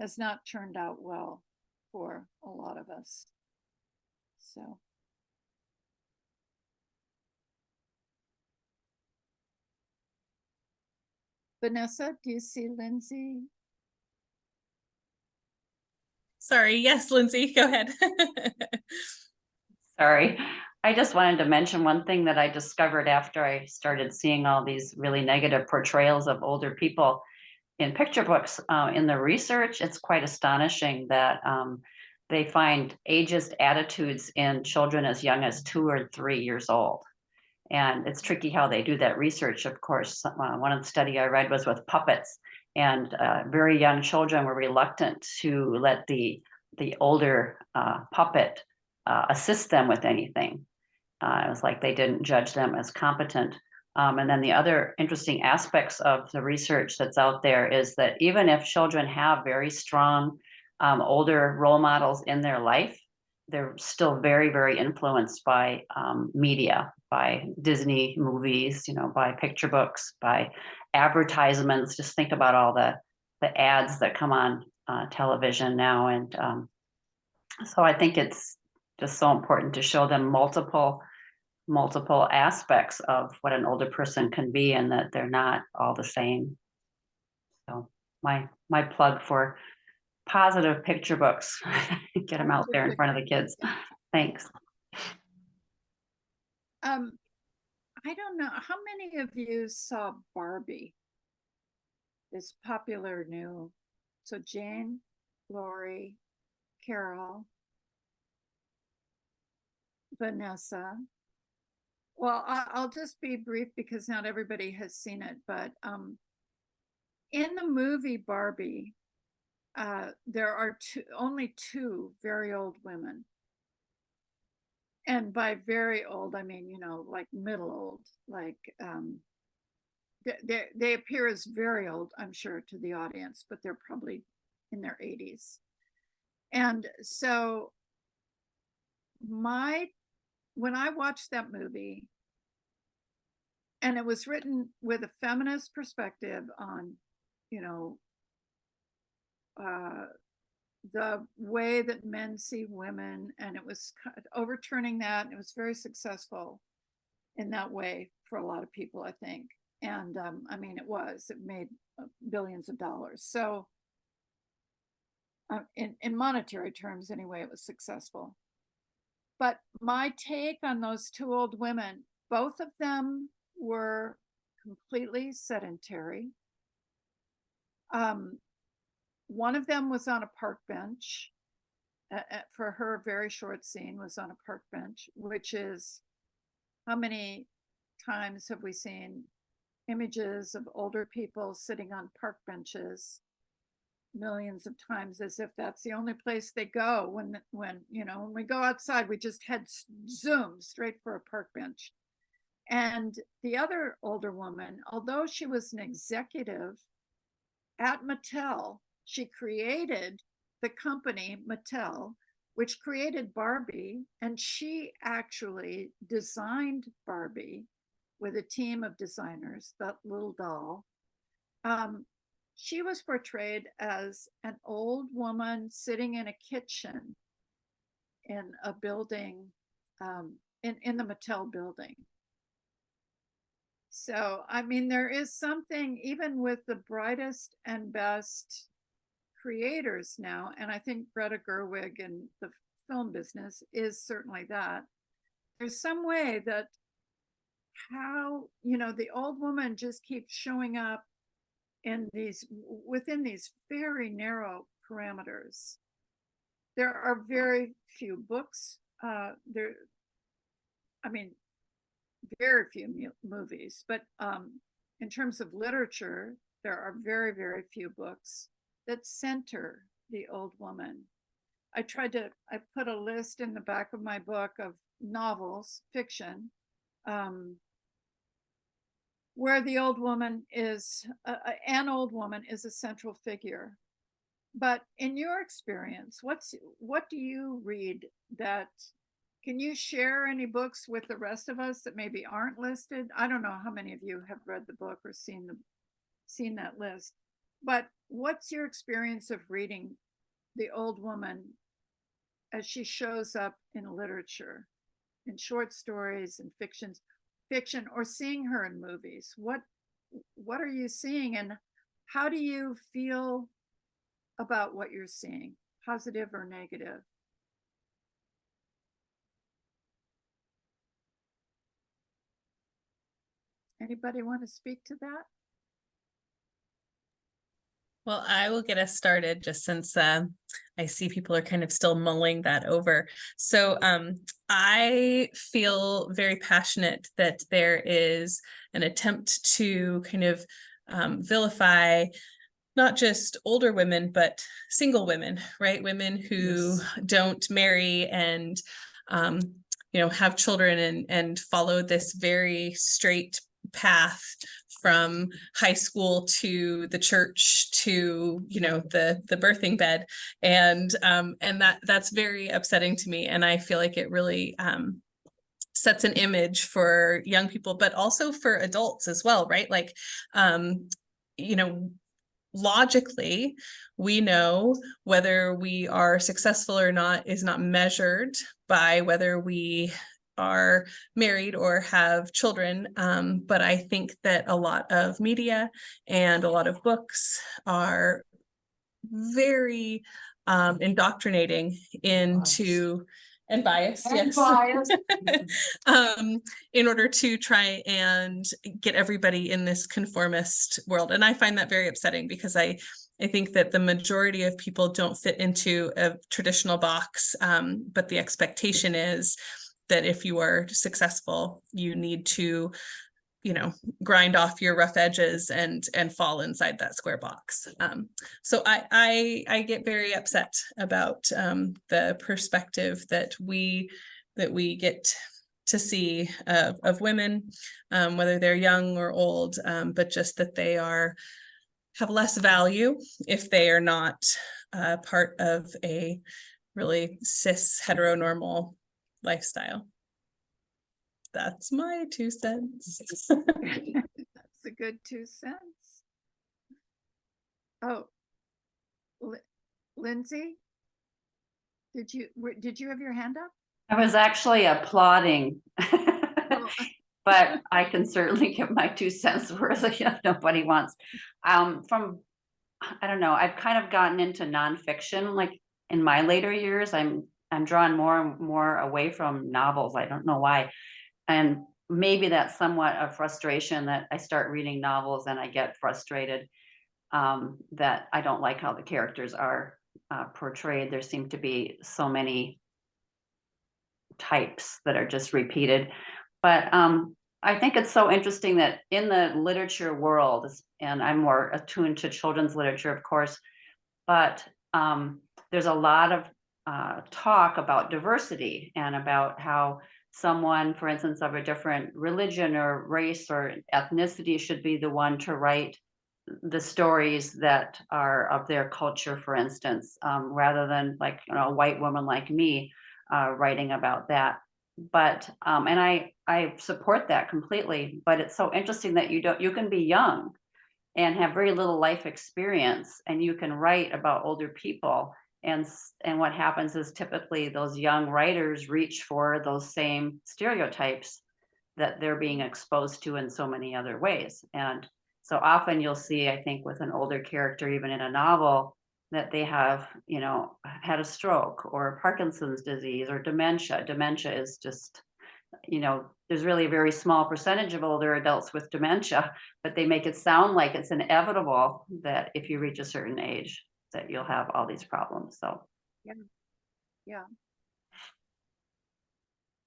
has not turned out well for a lot of us. So. Vanessa, do you see Lindsay? Sorry, yes, Lindsay, go ahead. Sorry. I just wanted to mention one thing that I discovered after I started seeing all these really negative portrayals of older people in picture books. In the research, it's quite astonishing that they find ageist attitudes in children as young as 2 or 3 years old. And it's tricky how they do that research. Of course, one of the study I read was with puppets, and very young children were reluctant to let the older puppet assist them with anything. It was like they didn't judge them as competent. And then the other interesting aspects of the research that's out there is that even if children have very strong older role models in their life, they're still very, very influenced by media, by Disney movies, by picture books, by advertisements. Just think about all the ads that come on television now. And so I think it's just so important to show them multiple aspects of what an older person can be, and that they're not all the same. So my plug for positive picture books. Get them out there in front of the kids. Thanks. I don't know, how many of you saw Barbie? This popular new. So Jane, Lori, Carol, Vanessa. Well, I'll just be brief because not everybody has seen it, but in the movie Barbie, there are only 2 very old women. And by very old, I mean, like middle old, like they appear as very old, I'm sure, to the audience, but they're probably in their 80s. And so when I watched that movie, and it was written with a feminist perspective on, the way that men see women, and it was overturning that, and it was very successful in that way for a lot of people, I think. And I mean, it made billions of dollars. So in monetary terms, anyway, it was successful. But my take on those 2 old women, both of them were completely sedentary. One of them was on a park bench for her very short scene, was on a park bench, which is, how many times have we seen images of older people sitting on park benches? Millions of times, as if that's the only place they go. When we go outside, we just head zoom straight for a park bench. And the other older woman, although she was an executive at Mattel, she created the company Mattel, which created Barbie, and she actually designed Barbie with a team of designers, that little doll. She was portrayed as an old woman sitting in a kitchen in a building, in the Mattel building. So, I mean, there is something, even with the brightest and best creators now, and I think Greta Gerwig in the film business is certainly that. There's some way that how, the old woman just keeps showing up in within these very narrow parameters. There are very few books. Very few movies, but in terms of literature, there are very, very few books that center the old woman. I put a list in the back of my book of novels, fiction, where the old woman is, an old woman is a central figure. But in your experience, what do you read that, can you share any books with the rest of us that maybe aren't listed? I don't know how many of you have read the book or seen that list, but what's your experience of reading the old woman as she shows up in literature, in short stories and fiction, or seeing her in movies? What are you seeing, and how do you feel about what you're seeing, positive or negative? Anybody want to speak to that? Well, I will get us started just since I see people are kind of still mulling that over. So I feel very passionate that there is an attempt to kind of vilify not just older women, but single women, right? Women who don't marry and, have children and follow this very straight path from high school to the church to the birthing bed, and that's very upsetting to me, and I feel like it really sets an image for young people, but also for adults as well, right? Like logically, we know whether we are successful or not is not measured by whether we are married or have children. But I think that a lot of media and a lot of books are very indoctrinating into and biased, yes. In order to try and get everybody in this conformist world. And I find that very upsetting because I think that the majority of people don't fit into a traditional box, but the expectation is that if you are successful, you need to, grind off your rough edges and fall inside that square box. So I get very upset about the perspective that we get to see of women, whether they're young or old, but just that they have less value if they are not part of a really cis heteronormal lifestyle. That's my 2 cents. That's a good 2 cents. Oh, Lindsay, did you have your hand up? I was actually applauding, but I can certainly give my 2 cents worth if nobody wants. I don't know, I've kind of gotten into nonfiction, like in my later years. I'm drawn more and more away from novels. I don't know why. And maybe that's somewhat a frustration that I start reading novels and I get frustrated that I don't like how the characters are portrayed. There seem to be so many types that are just repeated. But I think it's so interesting that in the literature world, and I'm more attuned to children's literature, of course, but there's a lot of talk about diversity and about how someone, for instance, of a different religion or race or ethnicity should be the one to write the stories that are of their culture, for instance, rather than like, you know, a white woman like me writing about that. But and I support that completely. But it's so interesting that you can be young and have very little life experience, and you can write about older people. And what happens is typically those young writers reach for those same stereotypes that they're being exposed to in so many other ways. And so often you'll see, I think, with an older character, even in a novel, that they have, you know, had a stroke or Parkinson's disease or dementia. Dementia is just, you know, there's really a very small percentage of older adults with dementia, but they make it sound like it's inevitable that if you reach a certain age, that you'll have all these problems. So Yeah.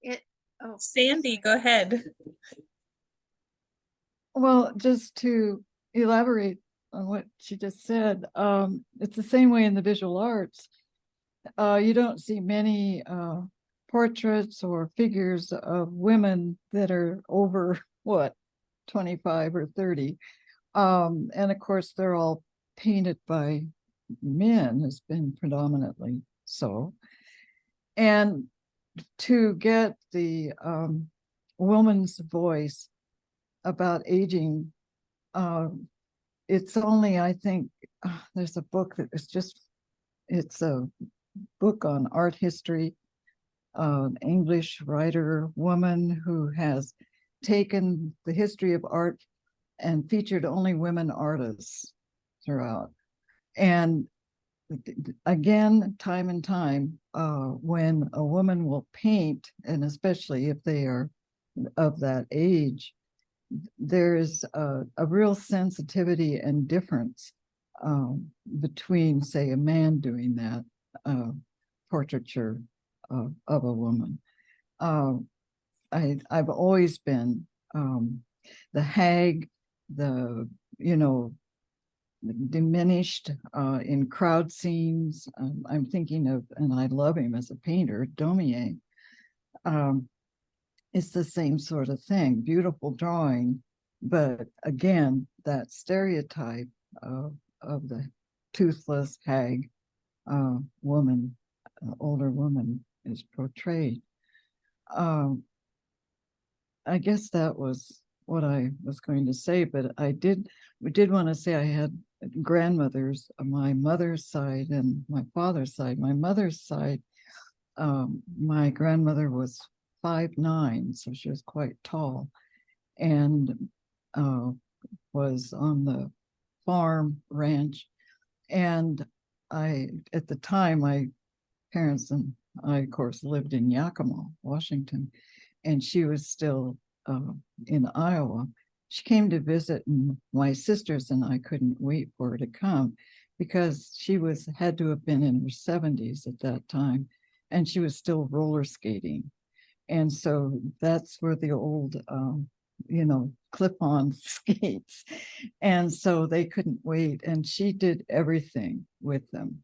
It, oh, Sandy, go ahead. Well, just to elaborate on what she just said, it's the same way in the visual arts. You don't see many portraits or figures of women that are over what, 25 or 30. And of course, they're all painted by men, has been predominantly so. And to get the woman's voice about aging, it's only, I think, there's a book that is just, it's a book on art history, an English writer woman who has taken the history of art and featured only women artists throughout. And again, time and time, when a woman will paint, and especially if they are of that age, there's a real sensitivity and difference between, say, a man doing that portraiture of a woman. I've always been the hag, the, you know, diminished in crowd scenes. I'm thinking of, and I love him as a painter, Daumier. It's the same sort of thing, beautiful drawing, but again, that stereotype of the toothless hag woman, older woman is portrayed. I guess that was what I was going to say, but we did want to say I had grandmothers on my mother's side and my father's side. My mother's side, my grandmother was 5'9", so she was quite tall, and was on the farm ranch. And at the time, my parents and I, of course, lived in Yakima, Washington, and she was still in Iowa. She came to visit, and my sisters and I couldn't wait for her to come because she had to have been in her 70s at that time, and she was still roller skating. And so that's where the old, you know, clip-on skates. And so they couldn't wait. And she did everything with them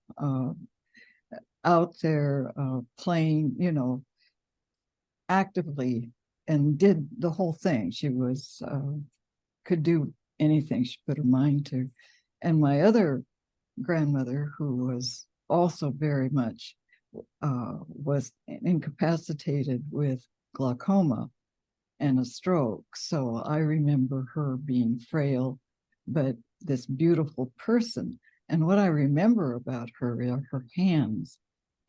out there playing, you know, actively, and did the whole thing. She was, could do anything she put her mind to. And my other grandmother, who was also very much was incapacitated with glaucoma and a stroke. So I remember her being frail, but this beautiful person. And what I remember about her are her hands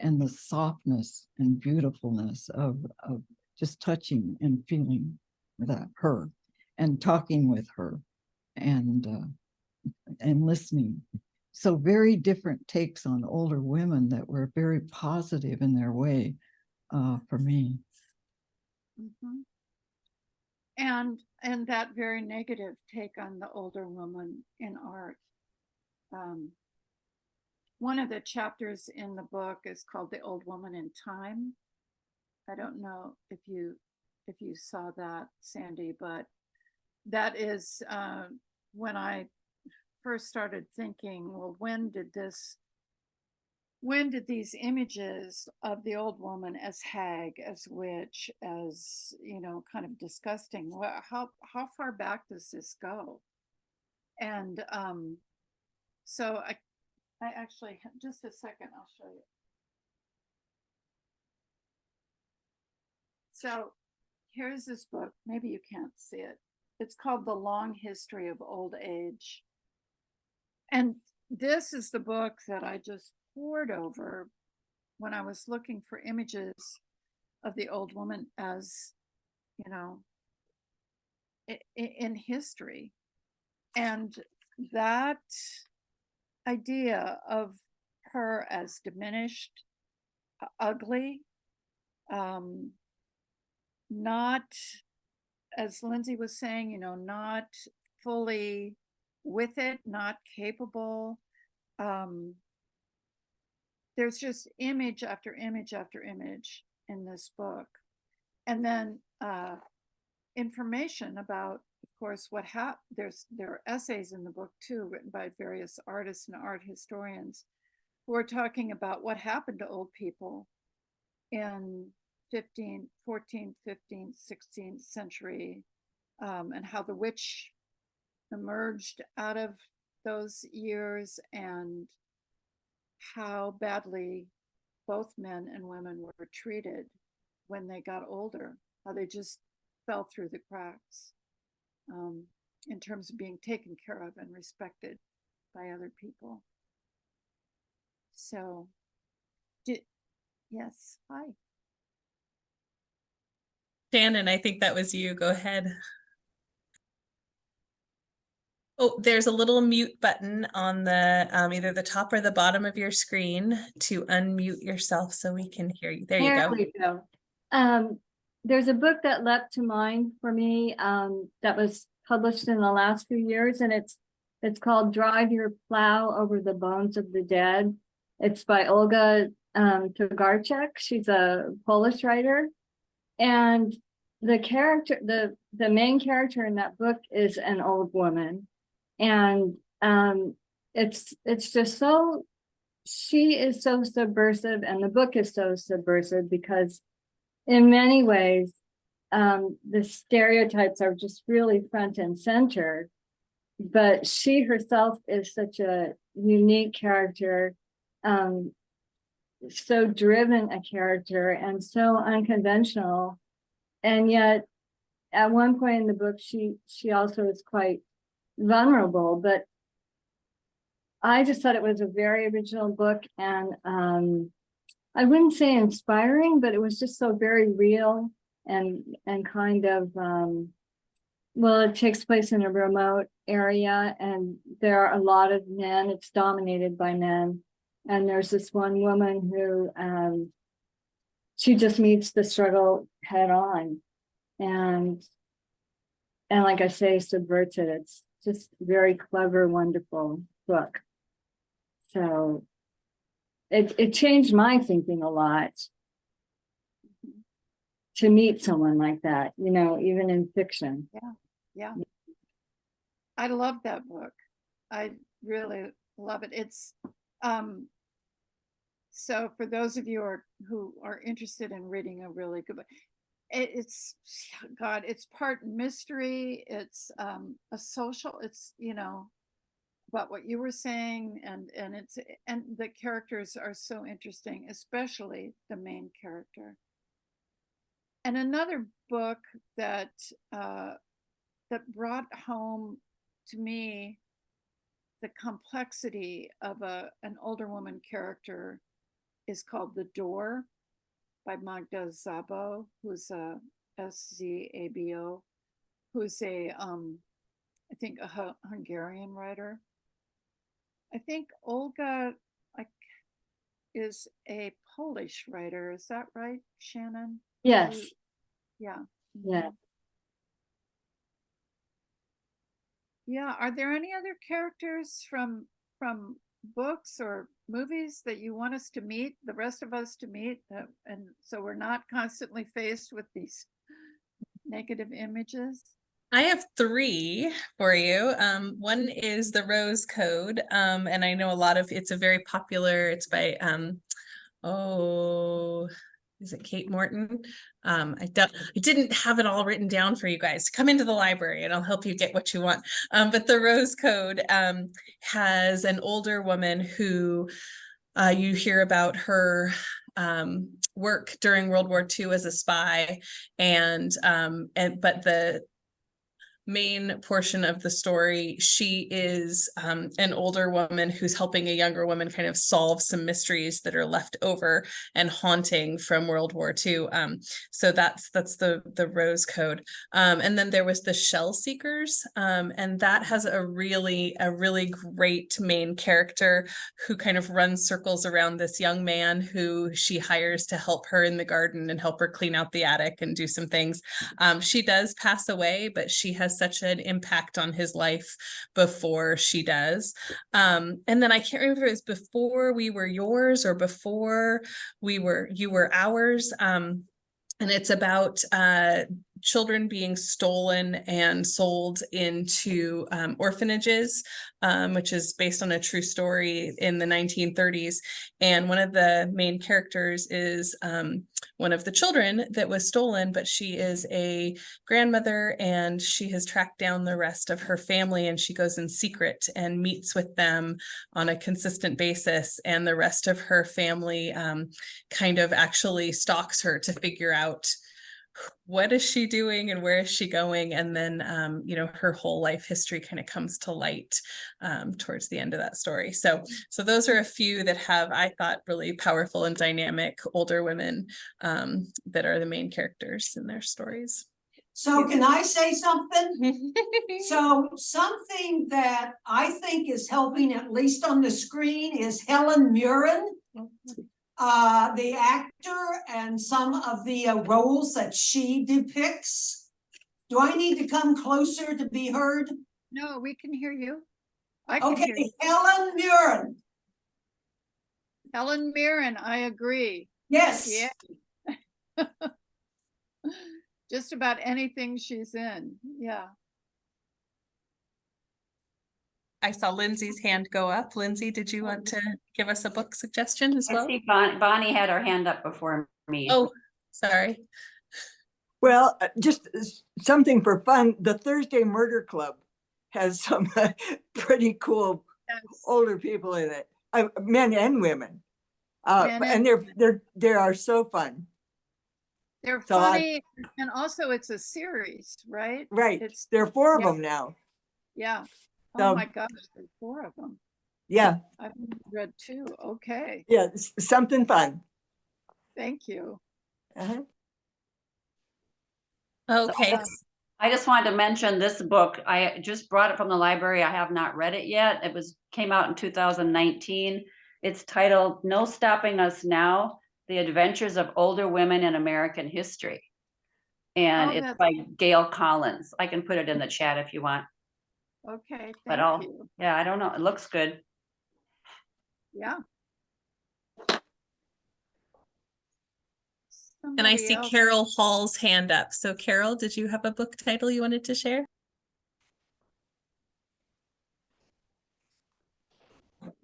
and the softness and beautifulness of just touching and feeling that her and talking with her and listening. So very different takes on older women that were very positive in their way for me. mm-hmm. And that very negative take on the older woman in art. One of the chapters in the book is called "The Old Woman in Time." I don't know if you saw that, Sandy, but that is when I first started thinking, well, when did this when did these images of the old woman as hag, as witch, as, you know, kind of disgusting, how far back does this go? And so I actually, just a second, I'll show you. So here's this book. Maybe you can't see it. It's called The Long History of Old Age. And this is the book that I just pored over when I was looking for images of the old woman as, you know, in history. And that idea of her as diminished, ugly, not, as Lindsay was saying, you know, not fully with it, not capable. There's just image after image after image in this book. And then information about, of course, what happened. There are essays in the book too, written by various artists and art historians who are talking about what happened to old people in 14th, 15th, 16th century, and how the witch emerged out of those years, and how badly both men and women were treated when they got older, how they just fell through the cracks in terms of being taken care of and respected by other people. So, yes, hi. Shannon, I think that was you. Go ahead. Oh, there's a little mute button on the either the top or the bottom of your screen to unmute yourself so we can hear you. There you There go. we go. There's a book that leapt to mind for me that was published in the last few years, and it's called Drive Your Plow Over the Bones of the Dead. It's by Olga Tokarczuk. She's a Polish writer, and the main character in that book is an old woman, and it's just so, she is so subversive, and the book is so subversive because in many ways the stereotypes are just really front and center, but she herself is such a unique character, so driven a character and so unconventional. And yet at one point in the book she also is quite vulnerable. But I just thought it was a very original book, and I wouldn't say inspiring, but it was just so very real and kind of well, it takes place in a remote area, and there are a lot of men. It's dominated by men, and there's this one woman who she just meets the struggle head on, and like I say, subverts it. It's just very clever, wonderful book. So it changed my thinking a lot to meet someone like that, you know, even in fiction. Yeah. I love that book. I really love it. It's so for those of you who are interested in reading a really good book, it's part mystery, it's a social, it's, you know, about what you were saying, and the characters are so interesting, especially the main character. And another book that brought home to me the complexity of an older woman character is called The Door by Magda Szabo, who's a Szabo, who's I think a Hungarian writer. I think Olga is a Polish writer. Is that right, Shannon? Yes. Yeah. Yeah. Yeah. Are there any other characters from books or movies that you want us to meet, the rest of us to meet, and so we're not constantly faced with these negative images? I have three for you. One is The Rose Code. And I know a lot of, it's a very popular, it's by, is it Kate Morton? I didn't have it all written down for you guys. Come into the library and I'll help you get what you want. But The Rose Code has an older woman who you hear about her work during World War II as a spy, but the main portion of the story, she is an older woman who's helping a younger woman kind of solve some mysteries that are left over and haunting from World War II. So that's the Rose Code. And then there was the Shell Seekers, and that has a really great main character who kind of runs circles around this young man who she hires to help her in the garden and help her clean out the attic and do some things. She does pass away, but she has such an impact on his life before she does. And then I can't remember if it was Before We Were Yours or Before You Were Ours. And it's about children being stolen and sold into orphanages, which is based on a true story in the 1930s. And one of the main characters is one of the children that was stolen, but she is a grandmother and she has tracked down the rest of her family, and she goes in secret and meets with them on a consistent basis. And the rest of her family kind of actually stalks her to figure out what is she doing and where is she going. And then, her whole life history kind of comes to light towards the end of that story. So those are a few that have, I thought, really powerful and dynamic older women that are the main characters in their stories. So can I say something? So something that I think is helping, at least on the screen, is Helen Mirren. The actor and some of the roles that she depicts. Do I need to come closer to be heard? No, we can hear you. I can hear Okay, you. Helen Mirren. Helen Mirren, I agree. Yes. Yeah. Just about anything she's in. Yeah. I saw Lindsay's hand go up. Lindsay, did you want to give us a book suggestion as well? I see Bonnie had her hand up before me. Oh, sorry. Well, just something for fun. The Thursday Murder Club has some pretty cool older people in it, men and women. And they are so fun. They're funny, and also it's a series, right? Right. There are 4 of them now. Yeah. Oh So, my gosh, there's 4 of them. Yeah. I've read 2. Okay. Yeah, something fun. Thank you. Okay. I just wanted to mention this book. I just brought it from the library. I have not read it yet. Came out in 2019. It's titled No Stopping Us Now: The Adventures of Older Women in American History. And it's by Gail Collins. I can put it in the chat if you want. Okay, But thank you. yeah, I don't know. It looks good. Yeah. And I see Carol Hall's hand up. So Carol, did you have a book title you wanted to share?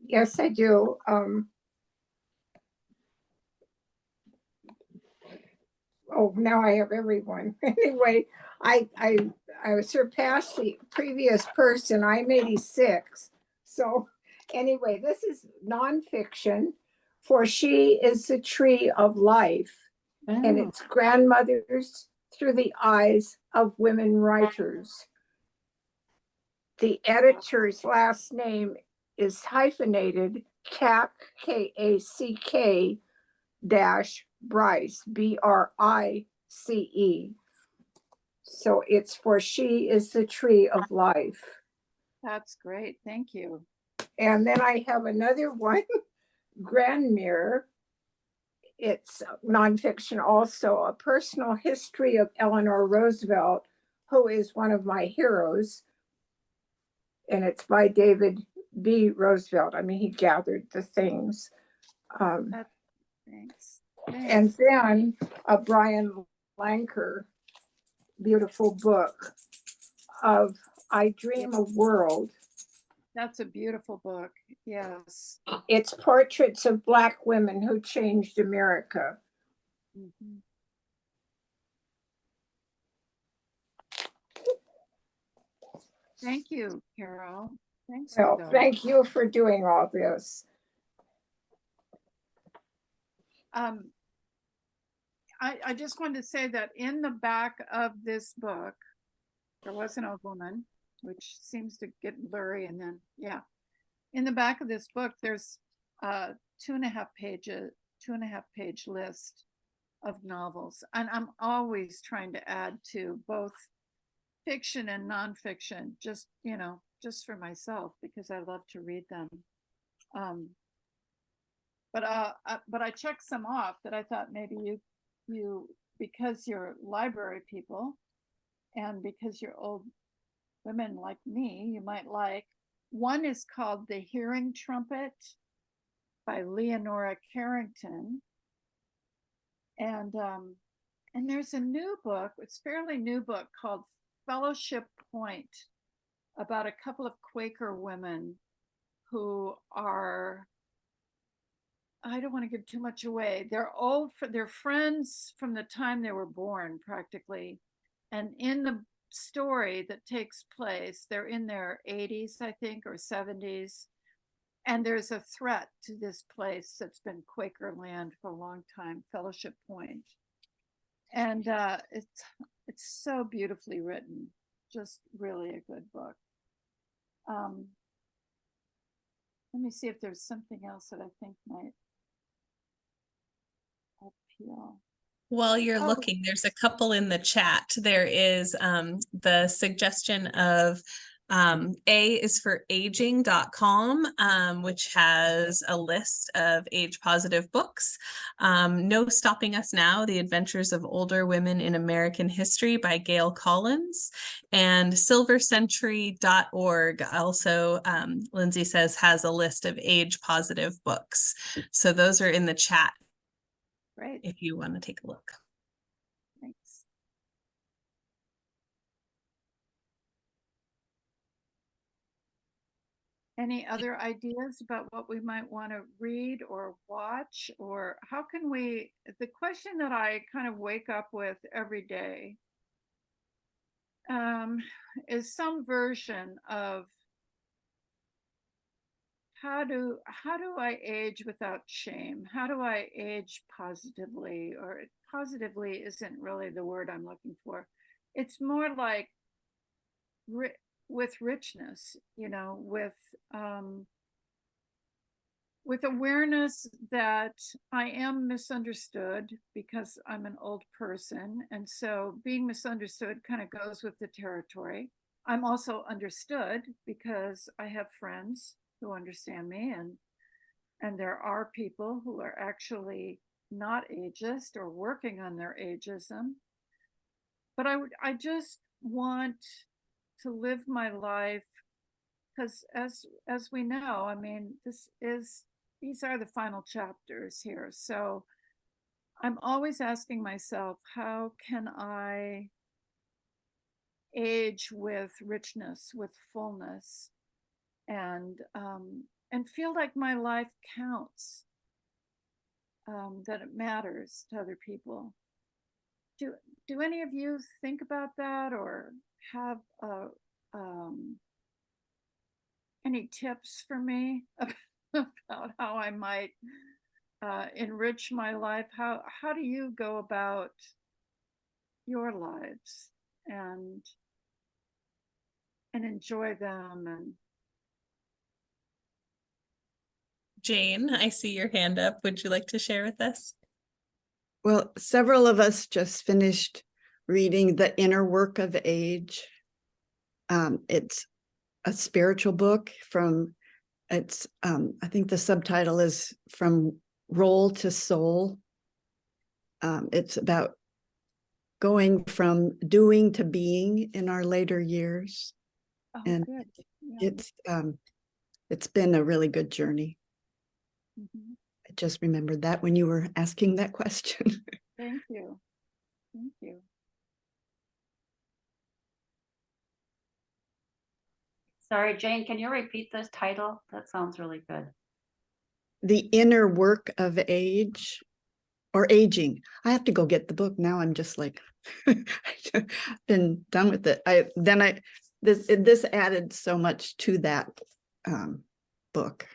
Yes, I do. Oh, now I have everyone. Anyway, I surpassed the previous person. I'm 86. So anyway, this is nonfiction. For She is the Tree of Life. And it's grandmothers through the eyes of women writers. The editor's last name is hyphenated Kack, K-A-C-K dash Bryce, B-R-I-C-E. So it's For She is the Tree of Life. That's great. Thank you. And then I have another one, Grandmere. It's nonfiction also, a personal history of Eleanor Roosevelt, who is one of my heroes. And it's by David B. Roosevelt. I mean, he gathered the things. Thanks. And then a Brian Lanker, beautiful book, of I Dream a World. That's a beautiful book. Yes. It's portraits of Black women who changed America. Mhm. Thank you, Carol. Thanks for Well, those. thank you for doing all this. I just wanted to say that in the back of this book, there was an old woman, which seems to get blurry, and then yeah, in the back of this book, there's a 2.5 page list of novels, and I'm always trying to add to both fiction and nonfiction, just just for myself because I love to read them. But I checked some off that I thought maybe you because you're library people and because you're old women like me, you might like. One is called The Hearing Trumpet by Leonora Carrington. And there's a new book, it's a fairly new book called Fellowship Point, about a couple of Quaker women who are, I don't want to give too much away. They're old, they're friends from the time they were born, practically. And in the story that takes place, they're in their 80s, I think, or 70s. And there's a threat to this place that's been Quaker land for a long time, Fellowship Point. And it's so beautifully written, just really a good book. Let me see if there's something else that I think might appeal. While you're Oh. looking, there's a couple in the chat. There is the suggestion of A is for aging.com, which has a list of age positive books. No Stopping Us Now, The Adventures of Older Women in American History by Gail Collins. And silvercentury.org also, Lindsay says, has a list of age positive books. So those are in the chat. Great. If you want to take a look. Thanks. Any other ideas about what we might want to read or watch, or how can we, the question that I kind of wake up with every day is some version of how do I age without shame? How do I age positively? Or positively isn't really the word I'm looking for. It's more like with richness, with awareness that I am misunderstood because I'm an old person. And so being misunderstood kind of goes with the territory. I'm also understood because I have friends who understand me, and there are people who are actually not ageist or working on their ageism. But I just want to live my life because as we know, I mean, these are the final chapters here. So I'm always asking myself, how can I age with richness, with fullness, and feel like my life counts, that it matters to other people. Do any of you think about that, or have any tips for me about how I might enrich my life? How do you go about your lives and enjoy them? And Jane, I see your hand up. Would you like to share with us? Well, several of us just finished reading The Inner Work of Age. It's a spiritual book I think the subtitle is From Role to Soul. It's about going from doing to being in our later years. And good. Yeah. it's been a really good journey. Mm-hmm. I just remembered that when you were asking that question. Thank you. Thank you. Sorry, Jane, can you repeat this title? That sounds really good. The Inner Work of Age or Aging. I have to go get the book. Now I'm just like, been done with it. This added so much to that book.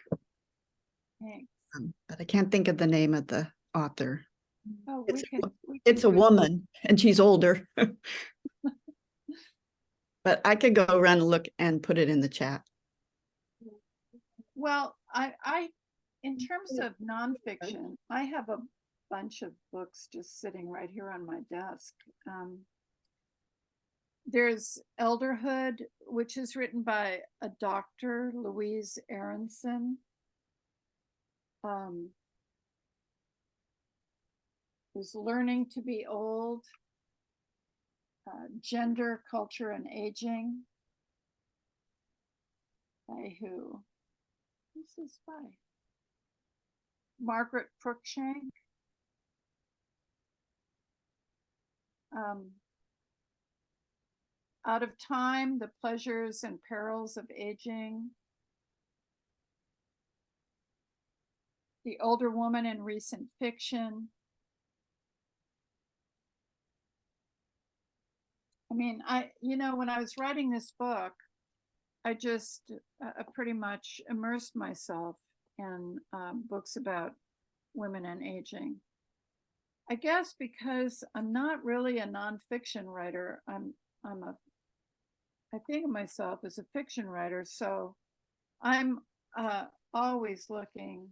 Okay. But I can't think of the name of the author. Oh, It's, we it's can a do- woman and she's older. But I could go run and look and put it in the chat. Well, in terms of nonfiction, I have a bunch of books just sitting right here on my desk. There's Elderhood, which is written by a doctor, Louise Aronson. There's Learning to be Old, Gender, Culture, and Aging. By who? This is by Margaret Cruikshank. Out of Time, The Pleasures and Perils of Aging. The Older Woman in Recent Fiction. I mean, when I was writing this book, I just pretty much immersed myself in books about women and aging. I guess because I'm not really a nonfiction writer, I think of myself as a fiction writer, so I'm always looking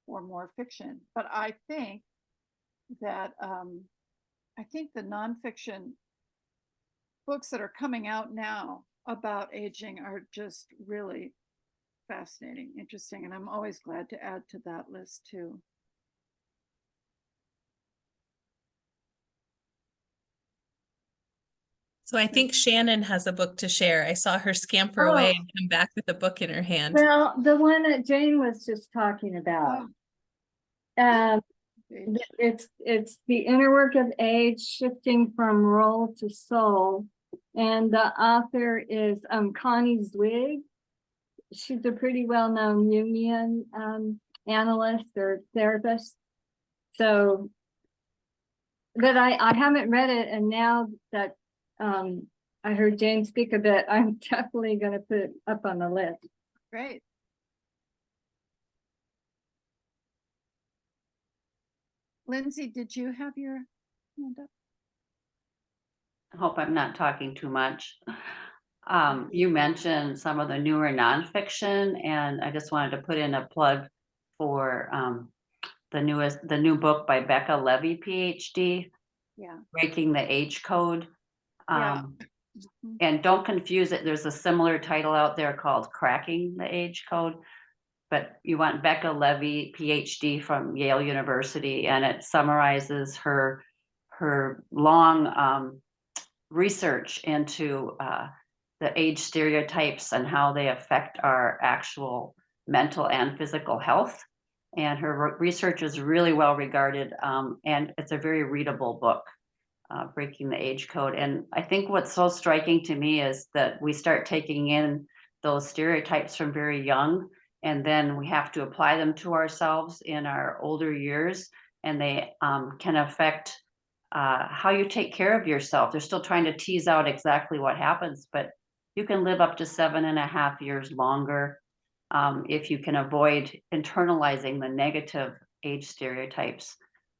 for more fiction. But I think that the nonfiction books that are coming out now about aging are just really fascinating, interesting, and I'm always glad to add to that list too. So I think Shannon has a book to share. I saw her scamper away and come back with a book in her hand. Well, the one that Jane was just talking about. It's The Inner Work of Age, Shifting from Role to Soul. And the author is Connie Zwig. She's a pretty well-known Jungian analyst or therapist. So, but I haven't read it, and now that I heard Jane speak a bit, I'm definitely going to put it up on the list. Great. Lindsay, did you have your hand up? I hope I'm not talking too much. You mentioned some of the newer nonfiction, and I just wanted to put in a plug for the new book by Becca Levy, PhD, Yeah. Breaking the Age Code. Yeah. And don't confuse it. There's a similar title out there called Cracking the Age Code, but you want Becca Levy, PhD from Yale University, and it summarizes her long research into the age stereotypes and how they affect our actual mental and physical health. And her research is really well regarded, and it's a very readable book, Breaking the Age Code. And I think what's so striking to me is that we start taking in those stereotypes from very young, and then we have to apply them to ourselves in our older years, and they can affect how you take care of yourself. They're still trying to tease out exactly what happens, but you can live up to 7.5 years longer if you can avoid internalizing the negative age stereotypes,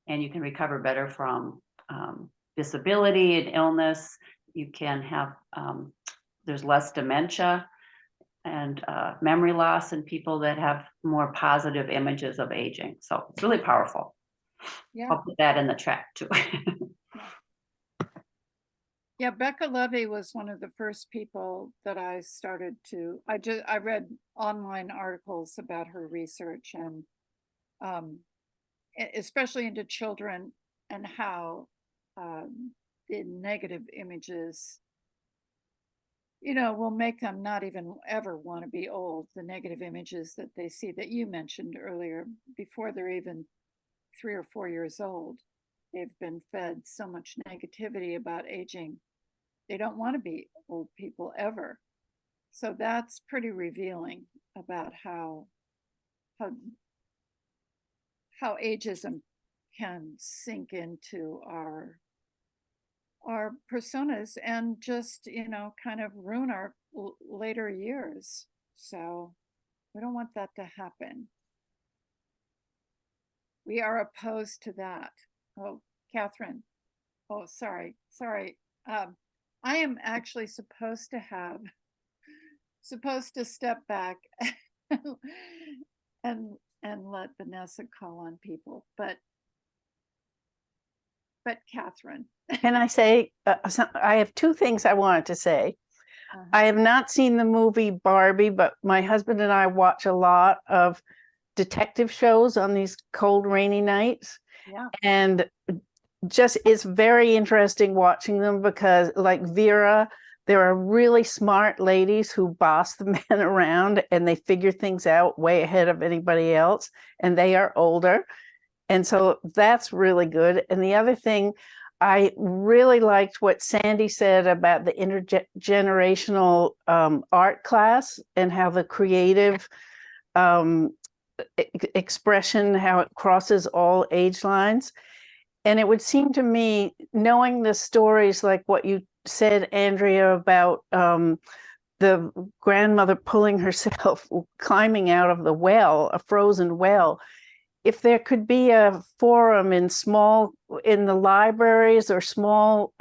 and you can recover better from disability and illness. You can have, there's less dementia and memory loss in people that have more positive images of aging. So it's really powerful. Yeah. I'll put that in the chat too. Yeah, Becca Levy was one of the first people that I started to, I read online articles about her research, and especially into children, and how the negative images, will make them not even ever want to be old. The negative images that they see, that you mentioned earlier, before they're even 3 or 4 years old, they've been fed so much negativity about aging. They don't want to be old people ever. So that's pretty revealing about how ageism can sink into our personas and just, you know, kind of ruin our later years. So we don't want that to happen. We are opposed to that. Oh, Catherine. Oh, sorry. I am actually supposed to step back and let Vanessa call on people, but Catherine. Can I say, I have two things I wanted to say. I have not seen the movie Barbie, but my husband and I watch a lot of detective shows on these cold, rainy nights. Yeah. And just it's very interesting watching them because, like Vera, there are really smart ladies who boss the men around and they figure things out way ahead of anybody else, and they are older. And so that's really good. And the other thing, I really liked what Sandy said about the intergenerational art class and how the creative expression, how it crosses all age lines. And it would seem to me, knowing the stories like what you said, Andrea, about the grandmother pulling herself, climbing out of the well, a frozen well, if there could be a forum in the libraries or small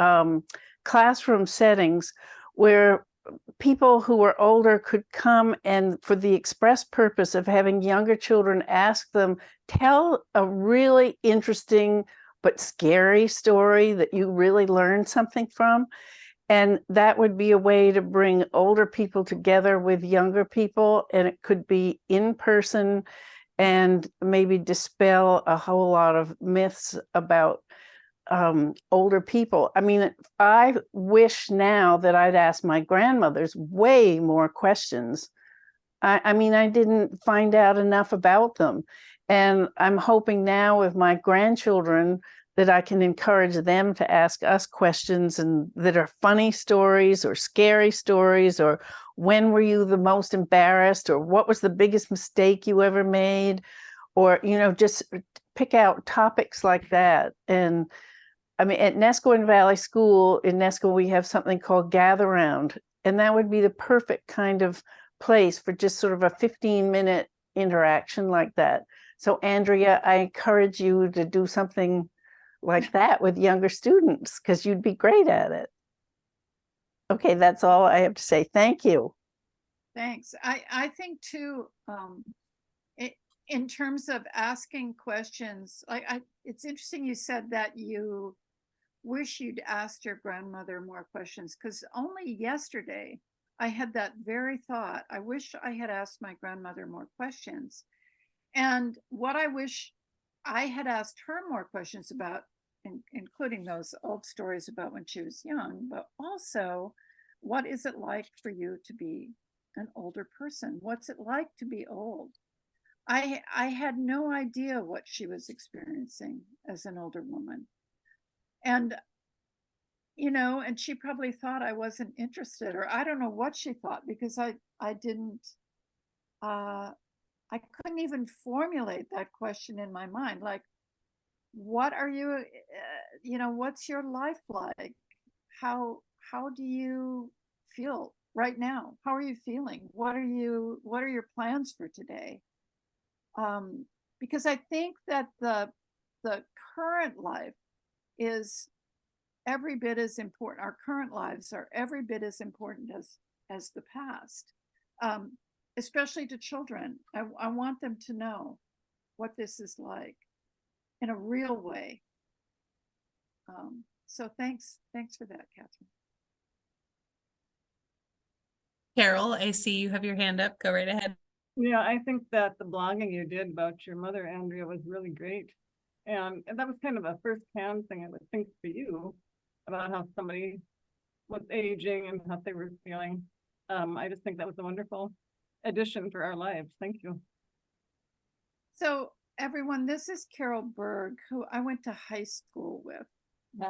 classroom settings where people who are older could come and for the express purpose of having younger children ask them, tell a really interesting but scary story that you really learned something from. And that would be a way to bring older people together with younger people, and it could be in person and maybe dispel a whole lot of myths about older people. I mean, I wish now that I'd asked my grandmothers way more questions. I mean, I didn't find out enough about them. And I'm hoping now with my grandchildren that I can encourage them to ask us questions and that are funny stories or scary stories, or when were you the most embarrassed, or what was the biggest mistake you ever made, or, you know, just pick out topics like that. And I mean, at Nesco Valley School in Nesco, we have something called Gather Round, and that would be the perfect kind of place for just sort of a 15-minute interaction like that. So Andrea, I encourage you to do something like that with younger students because you'd be great at it. Okay, that's all I have to say. Thank you. Thanks. I think too, in terms of asking questions, it's interesting you said that you wish you'd asked your grandmother more questions, because only yesterday I had that very thought. I wish I had asked my grandmother more questions. And what I wish I had asked her more questions about, including those old stories about when she was young, but also, what is it like for you to be an older person? What's it like to be old? I had no idea what she was experiencing as an older woman. And, you know, and she probably thought I wasn't interested, or I don't know what she thought, because I couldn't even formulate that question in my mind. Like, what are you, you know, what's your life like? How do you feel right now? How are you feeling? What are your plans for today? Because I think that the current life is every bit as important. Our current lives are every bit as important as the past, especially to children. I want them to know what this is like in a real way. So thanks for that, Catherine. Carol, I see you have your hand up. Go right ahead. Yeah, I think that the blogging you did about your mother, Andrea, was really great. And that was kind of a first-hand thing, I would think, for you, about how somebody was aging and how they were feeling. I just think that was a wonderful addition for our lives. Thank you. So everyone, this is Carol Berg, who I went to high school with,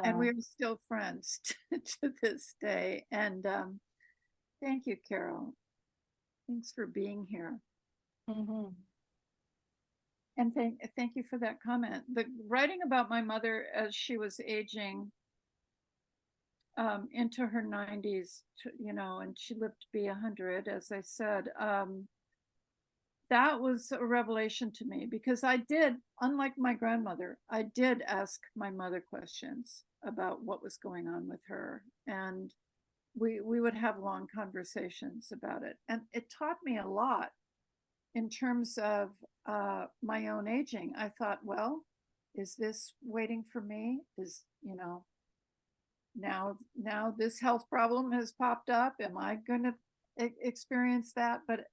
and we are still friends to this day. And thank you, Carol. Thanks for being here. Mhm. And thank you for that comment. The writing about my mother as she was aging into her 90s, you know, and she lived to be 100, as I said. That was a revelation to me because I did, unlike my grandmother, I did ask my mother questions about what was going on with her. And we would have long conversations about it. And it taught me a lot in terms of my own aging. I thought, well, is this waiting for me? Is, you know, now this health problem has popped up. Am I going to experience that? But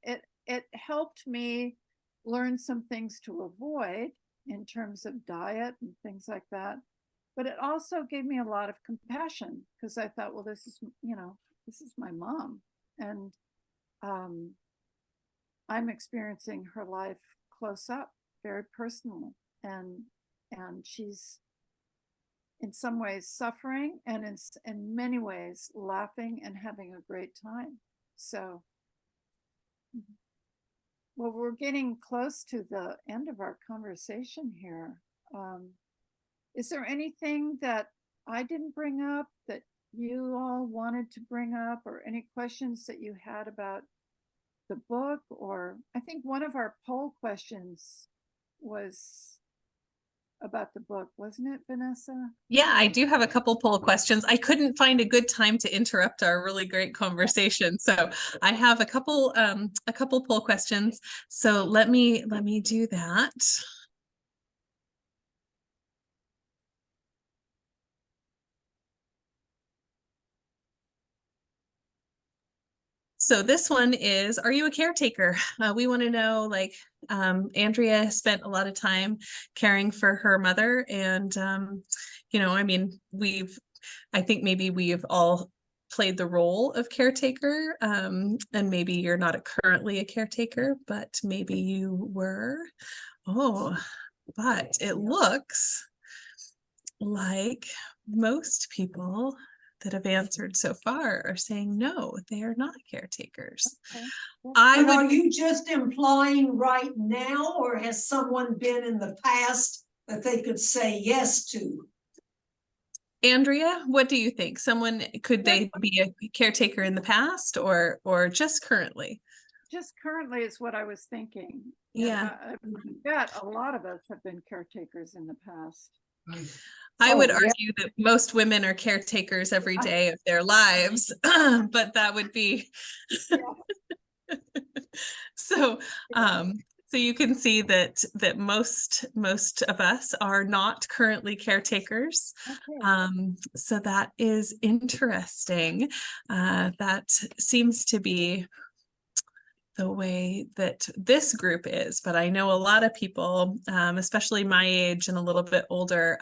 it helped me learn some things to avoid in terms of diet and things like that. But it also gave me a lot of compassion because I thought, well, this is, you know, this is my mom. And I'm experiencing her life close up, very personal. And she's in some ways suffering and in many ways laughing and having a great time. So, well, we're getting close to the end of our conversation here. Is there anything that I didn't bring up that you all wanted to bring up, or any questions that you had about the book? Or I think one of our poll questions was about the book, wasn't it, Vanessa? Yeah, I do have a couple poll questions. I couldn't find a good time to interrupt our really great conversation. So I have a couple poll questions. So let me do that. So this one is, are you a caretaker? We want to know, like, Andrea spent a lot of time caring for her mother. And, you know, I mean, I think maybe we've all played the role of caretaker. And maybe you're not currently a caretaker, but maybe you were. Oh, but it looks like most people that have answered so far are saying no, they are not caretakers. Okay. Are you just implying right now, or has someone been in the past that they could say yes to? Andrea, what do you think? Could they be a caretaker in the past or just currently? Just currently is what I was thinking. Yeah. I bet a lot of us have been caretakers in the past. I would argue that most women are caretakers every day of their lives, but that would be so. So you can see that most of us are not currently caretakers. Okay. So that is interesting. That seems to be the way that this group is, but I know a lot of people, especially my age and a little bit older,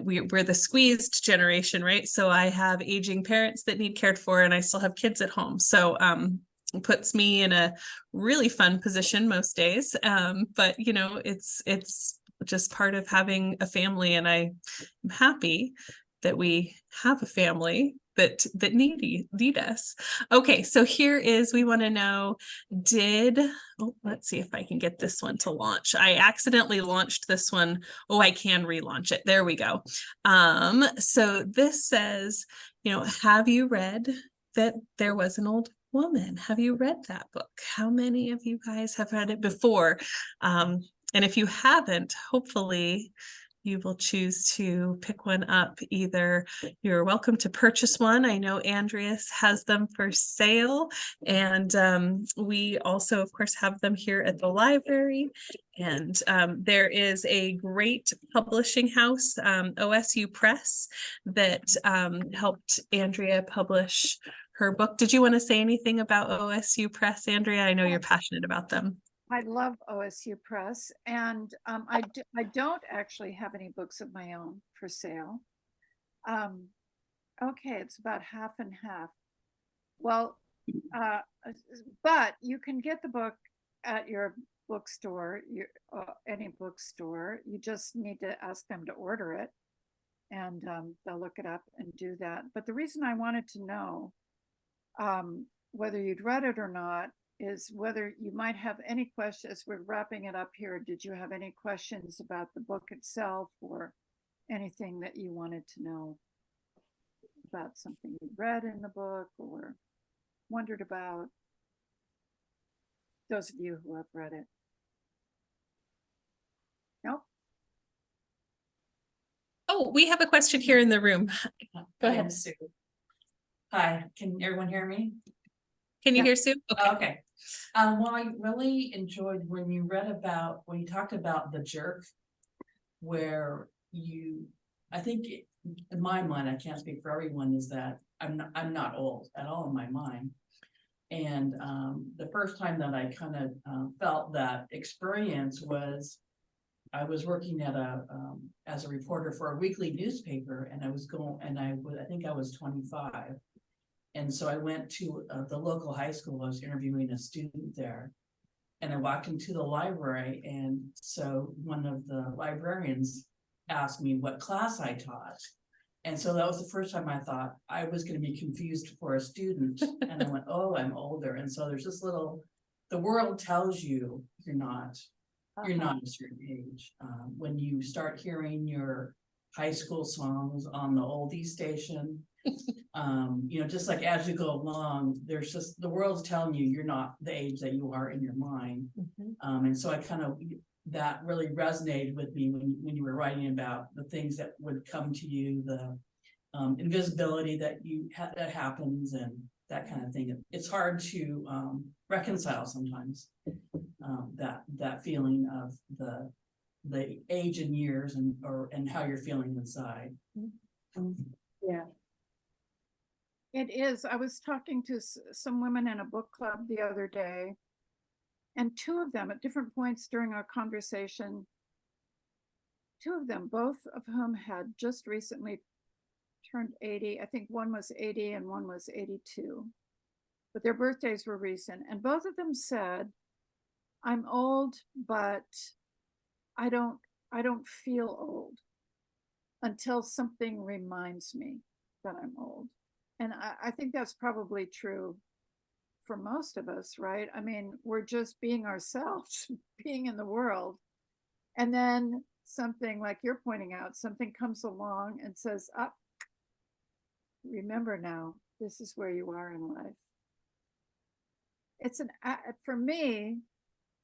we're the squeezed generation, right? So I have aging parents that need cared for, and I still have kids at home. So it puts me in a really fun position most days. But you know, it's just part of having a family, and I'm happy that we have a family that need us. Okay, so here is, we want to know, let's see if I can get this one to launch. I accidentally launched this one. Oh, I can relaunch it. There we go. So this says, you know, have you read That There Was an Old Woman? Have you read that book? How many of you guys have read it before? And if you haven't, hopefully you will choose to pick one up. Either you're welcome to purchase one. I know Andreas has them for sale, and we also, of course, have them here at the library. And there is a great publishing house, OSU Press, that helped Andrea publish her book. Did you want to say anything about OSU Press, Andrea? I know you're passionate about them. I love OSU Press, and I don't actually have any books of my own for sale. Okay, it's about half and half. Well, but you can get the book at your bookstore, any bookstore. You just need to ask them to order it, and they'll look it up and do that. But the reason I wanted to know whether you'd read it or not is whether you might have any questions. We're wrapping it up here. Did you have any questions about the book itself or anything that you wanted to know about something you read in the book or wondered about? Those of you who have read it. Nope. Oh, we have a question here in the room. Go I am ahead. Sue. Hi, can everyone hear me? Can you Yeah. hear Sue? Okay. Okay. Well, I really enjoyed when you talked about the jerk, where I think in my mind, I can't speak for everyone, is that I'm not old at all in my mind. And the first time that I kind of felt that experience was I was working at as a reporter for a weekly newspaper, and I think I was 25. And so I went to the local high school. I was interviewing a student there, and I walked into the library. And so one of the librarians asked me what class I taught. And so that was the first time I thought I was going to be confused for a student. And I went, oh, I'm older. And so there's this the world tells you you're not a certain age. When you start hearing your high school songs on the oldie station, just like as you go along, there's just the world's telling you you're not the age that you are in your mind. And so that really resonated with me when you were writing about the things that would come to you, the invisibility that that happens, and that kind of thing. It's hard to reconcile sometimes, that feeling of the age and years and how you're feeling inside. Yeah. It is. I was talking to some women in a book club the other day, and two of them at different points during our conversation, both of whom had just recently turned 80. I think one was 80 and one was 82, but their birthdays were recent. And both of them said, I'm old, but I don't feel old until something reminds me that I'm old. And I think that's probably true for most of us, right? I mean, we're just being ourselves, being in the world. And then something like you're pointing out, something comes along and says, remember now, this is where you are in life. It's for me,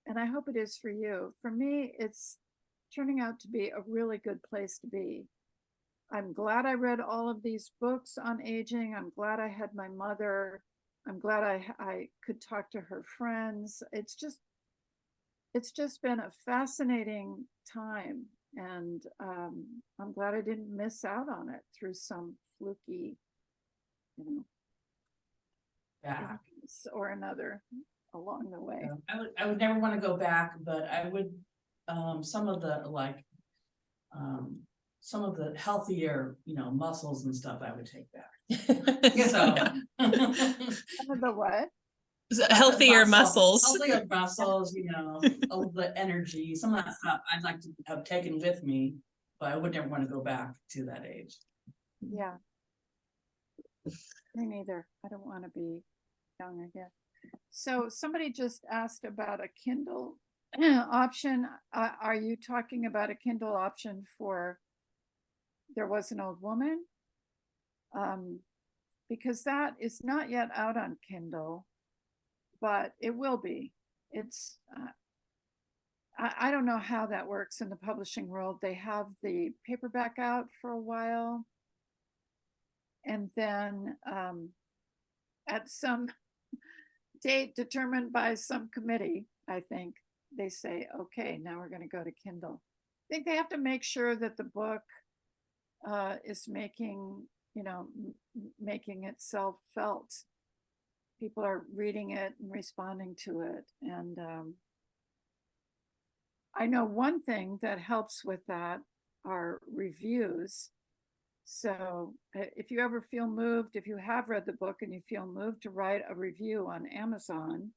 and I hope it is for you, for me, it's turning out to be a really good place to be. I'm glad I read all of these books on aging. I'm glad I had my mother. I'm glad I could talk to her friends. It's just been a fascinating time. And I'm glad I didn't miss out on it through some fluky, or another along the way. I would never want to go back, but I would, some of the healthier, muscles and stuff I would take back. So. Some of the what? Healthier muscles. Healthier muscles, the energy, some of that stuff I'd like to have taken with me, but I would never want to go back to that age. Yeah. Me neither. I don't want to be young again. So somebody just asked about a Kindle option. Are you talking about a Kindle option for There Was an Old Woman? Because that is not yet out on Kindle, but it will be. It's I don't know how that works in the publishing world. They have the paperback out for a while, and then at some date determined by some committee, I think they say, okay, now we're going to go to Kindle. I think they have to make sure that the book is making itself felt. People are reading it and responding to it. And I know one thing that helps with that are reviews. So if you ever feel moved, if you have read the book and you feel moved to write a review on Amazon,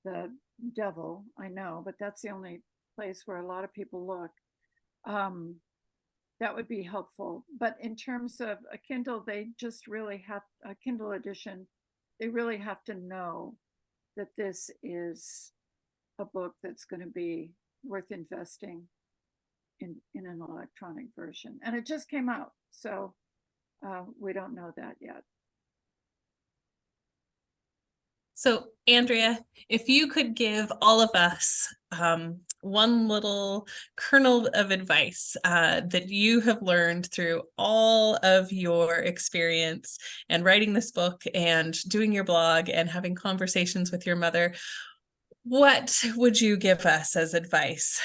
the devil, I know, but that's the only place where a lot of people look. That would be helpful. But in terms of a Kindle, they just really have a Kindle edition. They really have to know that this is a book that's going to be worth investing in an electronic version. And it just came out, so we don't know that yet. So, Andrea, if you could give all of us one little kernel of advice that you have learned through all of your experience and writing this book and doing your blog and having conversations with your mother, what would you give us as advice?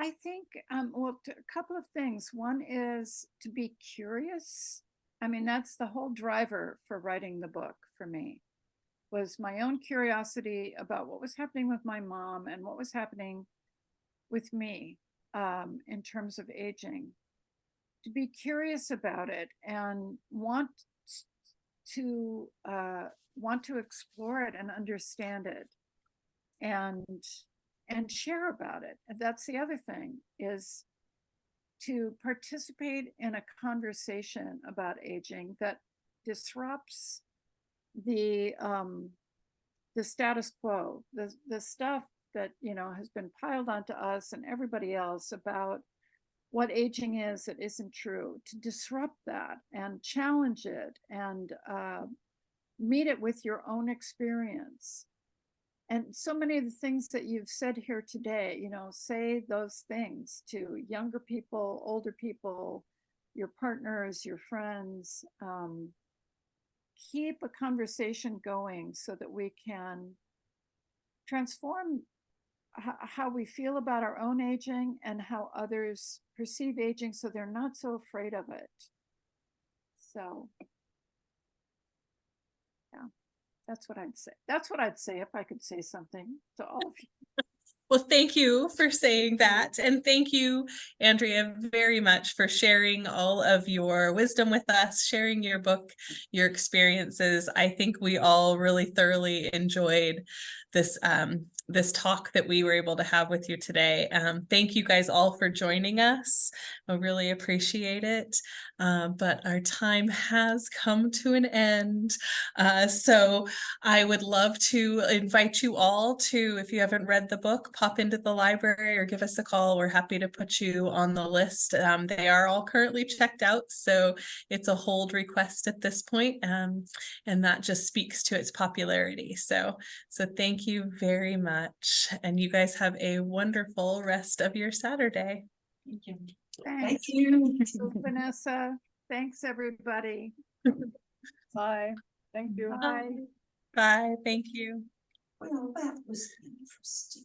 I think, well, a couple of things. One is to be curious. I mean, that's the whole driver for writing the book for me, was my own curiosity about what was happening with my mom and what was happening with me in terms of aging. To be curious about it and want to explore it and understand it and share about it. And that's the other thing, is to participate in a conversation about aging that disrupts the status quo, the stuff that, you know, has been piled onto us and everybody else about what aging is that isn't true, to disrupt that and challenge it and meet it with your own experience. And so many of the things that you've said here today, you know, say those things to younger people, older people, your partners, your friends. Keep a conversation going so that we can transform how we feel about our own aging and how others perceive aging, so they're not so afraid of it. So, yeah. That's what I'd say. That's what I'd say if I could say something to all of you. Well, thank you for saying that. And thank you, Andrea, very much for sharing all of your wisdom with us, sharing your book, your experiences. I think we all really thoroughly enjoyed this this talk that we were able to have with you today. Thank you guys all for joining us. I really appreciate it. But our time has come to an end. So I would love to invite you all to, if you haven't read the book, pop into the library or give us a call. We're happy to put you on the list. They are all currently checked out, so it's a hold request at this point, and that just speaks to its popularity. So thank you very much, and you guys have a wonderful rest of your Saturday. Thank you. Thanks. Thank you. Vanessa. Thanks, everybody. Bye. Thank you. Bye. Bye. Thank you. Well, that was interesting.